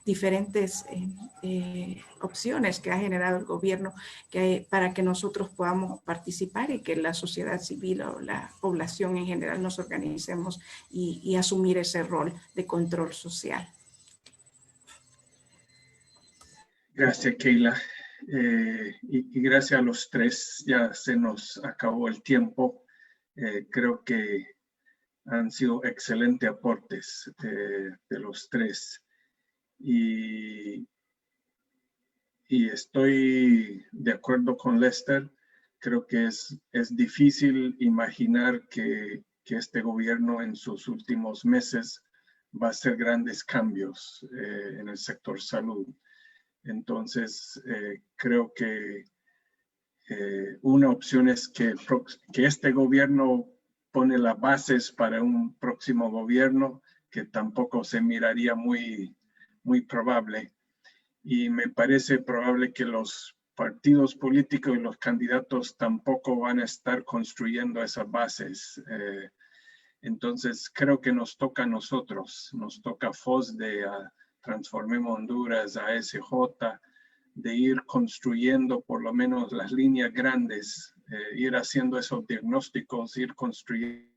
diferentes opciones que ha generado el gobierno para que nosotros podamos participar y que la sociedad civil o la población en general nos organicemos y asumir ese rol de control social. Gracias, Keila. Y gracias a los tres. Ya se nos acabó el tiempo. Creo que han sido excelentes aportes de los tres. Y estoy de acuerdo con Lester. Creo que es difícil imaginar que este gobierno en sus últimos meses va a hacer grandes cambios en el sector salud. Entonces, creo que una opción es que este gobierno pone las bases para un próximo gobierno, que tampoco se miraría muy probable. y me parece probable que los partidos políticos y los candidatos tampoco van a estar construyendo esas bases. Entonces, creo que nos toca a nosotros, nos toca a FOSDE, a Transformemos Honduras, a ASJ, de ir construyendo por lo menos las líneas grandes, ir haciendo esos diagnósticos, ir construyendo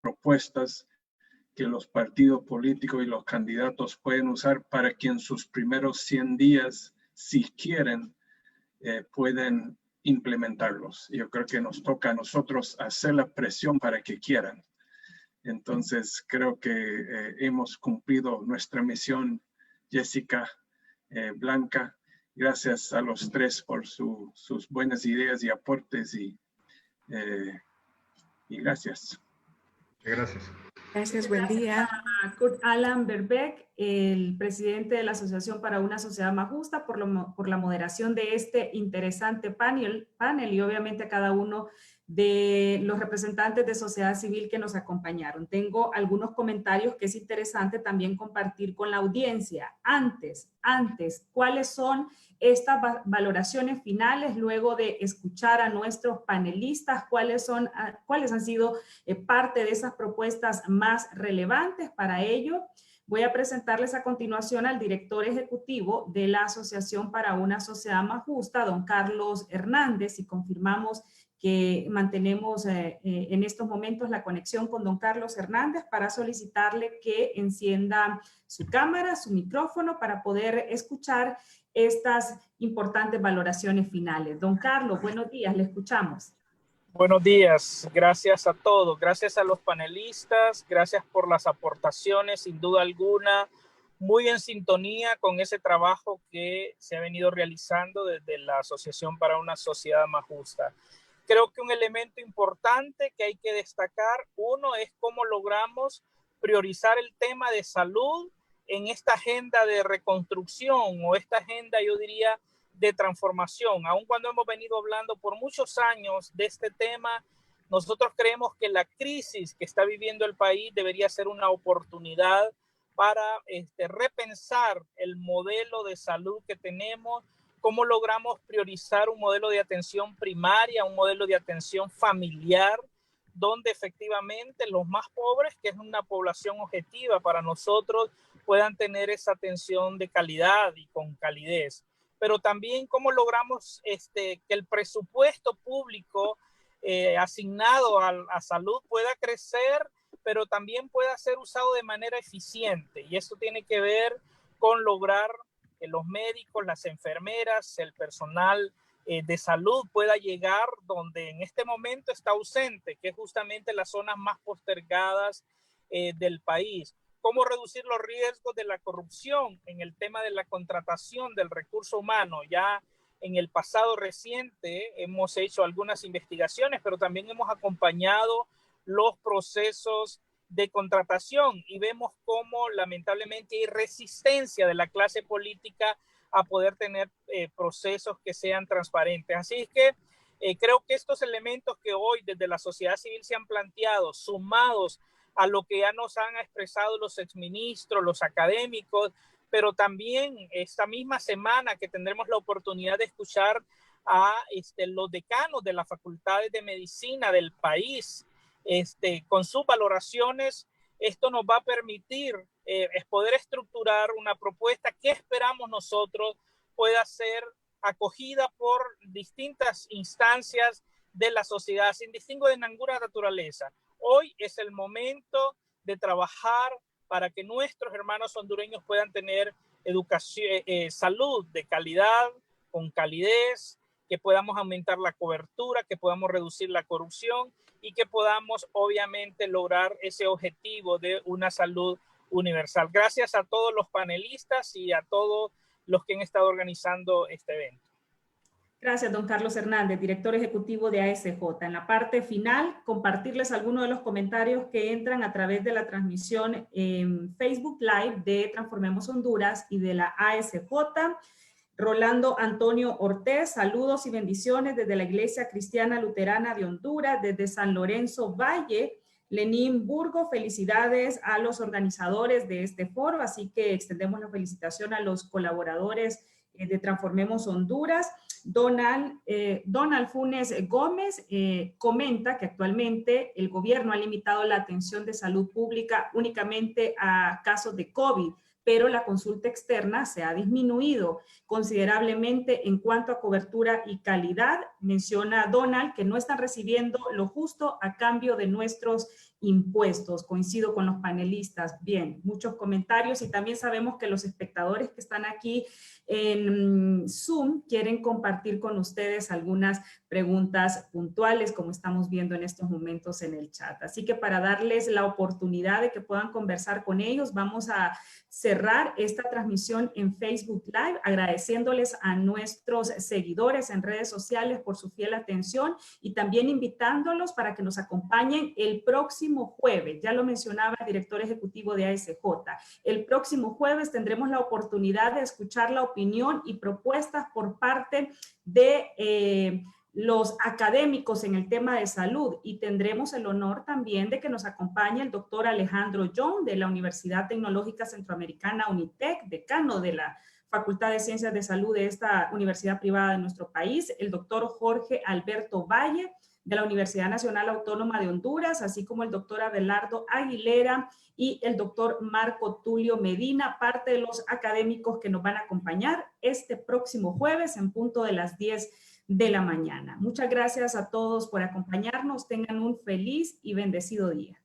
propuestas que los partidos políticos y los candidatos pueden usar para que en sus primeros 100 días, si quieren, pueden implementarlos. Yo creo que nos toca a nosotros hacer la presión para que quieran. Entonces, creo que hemos cumplido nuestra misión, Jessica, Blanca. Gracias a los tres por sus buenas ideas y aportes y gracias. Gracias. Gracias, buen día. A Kurt Alan Verbeek, el presidente de la Asociación para una Sociedad Más Justa, por la moderación de este interesante panel y obviamente a cada uno de los representantes de sociedad civil que nos acompañaron. Tengo algunos comentarios que es interesante también compartir con la audiencia. Antes, ¿cuáles son estas valoraciones finales luego de escuchar a nuestros panelistas? ¿Cuáles han sido parte de esas propuestas más relevantes para ello? Voy a presentarles a continuación al director ejecutivo de la Asociación para una Sociedad Más Justa, don Carlos Hernández, y confirmamos que mantenemos en estos momentos la conexión con don Carlos Hernández para solicitarle que encienda su cámara, su micrófono, para poder escuchar estas importantes valoraciones finales. Don Carlos, buenos días, le escuchamos. Buenos días, gracias a todos, gracias a los panelistas, gracias por las aportaciones, sin duda alguna, muy en sintonía con ese trabajo que se ha venido realizando desde la Asociación para una Sociedad Más Justa. Creo que un elemento importante que hay que destacar, uno, es cómo logramos priorizar el tema de salud en esta agenda de reconstrucción o esta agenda, yo diría, de transformación. Aun cuando hemos venido hablando por muchos años de este tema, nosotros creemos que la crisis que está viviendo el país debería ser una oportunidad para repensar el modelo de salud que tenemos, cómo logramos priorizar un modelo de atención primaria, un modelo de atención familiar, donde efectivamente los más pobres, que es una población objetiva para nosotros, puedan tener esa atención de calidad y con calidez. Pero también cómo logramos que el presupuesto público asignado a salud pueda crecer, pero también pueda ser usado de manera eficiente. Y esto tiene que ver con lograr que los médicos, las enfermeras, el personal de salud pueda llegar donde en este momento está ausente, que es justamente las zonas más postergadas del país. Cómo reducir los riesgos de la corrupción en el tema de la contratación del recurso humano. Ya en el pasado reciente hemos hecho algunas investigaciones, pero también hemos acompañado los procesos de contratación y vemos cómo lamentablemente hay resistencia de la clase política a poder tener procesos que sean transparentes. Así es que creo que estos elementos que hoy desde la sociedad civil se han planteado, sumados a lo que ya nos han expresado los exministros, los académicos, pero también esta misma semana que tendremos la oportunidad de escuchar a los decanos de las facultades de medicina del país, con sus valoraciones, esto nos va a permitir poder estructurar una propuesta que esperamos nosotros pueda ser acogida por distintas instancias de la sociedad, sin distingo de ninguna naturaleza. Hoy es el momento de trabajar para que nuestros hermanos hondureños puedan tener educación, salud de calidad, con calidez, que podamos aumentar la cobertura, que podamos reducir la corrupción y que podamos obviamente lograr ese objetivo de una salud universal. Gracias a todos los panelistas y a todos los que han estado organizando este evento. Gracias, don Carlos Hernández, director ejecutivo de ASJ. En la parte final, compartirles algunos de los comentarios que entran a través de la transmisión en Facebook Live de Transformemos Honduras y de la ASJ. Rolando Antonio Ortiz, saludos y bendiciones desde la Iglesia Cristiana Luterana de Honduras, desde San Lorenzo Valle. Lenín Burgo, felicidades a los organizadores de este foro, así que extendemos la felicitación a los colaboradores de Transformemos Honduras. Donald Funes Gómez comenta que actualmente el gobierno ha limitado la atención de salud pública únicamente a casos de COVID, pero la consulta externa se ha disminuido considerablemente en cuanto a cobertura y calidad. Menciona Donald que no están recibiendo lo justo a cambio de nuestros impuestos. Coincido con los panelistas. Bien, muchos comentarios y también sabemos que los espectadores que están aquí en Zoom quieren compartir con ustedes algunas preguntas puntuales, como estamos viendo en estos momentos en el chat. Así que para darles la oportunidad de que puedan conversar con ellos, vamos a cerrar esta transmisión en Facebook Live, agradeciéndoles a nuestros seguidores en redes sociales por su fiel atención y también invitándolos para que nos acompañen el próximo jueves. Ya lo mencionaba el director ejecutivo de ASJ. El próximo jueves tendremos la oportunidad de escuchar la opinión y propuestas por parte de los académicos en el tema de salud y tendremos el honor también de que nos acompañe el doctor Alejandro Young de la Universidad Tecnológica Centroamericana UNITEC, decano de la Facultad de Ciencias de Salud de esta universidad privada de nuestro país, el doctor Jorge Alberto Valle de la Universidad Nacional Autónoma de Honduras, así como el doctor Abelardo Aguilera y el doctor Marco Tulio Medina, parte de los académicos que nos van a acompañar este próximo jueves en punto de las 10 de la mañana. Muchas gracias a todos por acompañarnos. Tengan un feliz y bendecido día.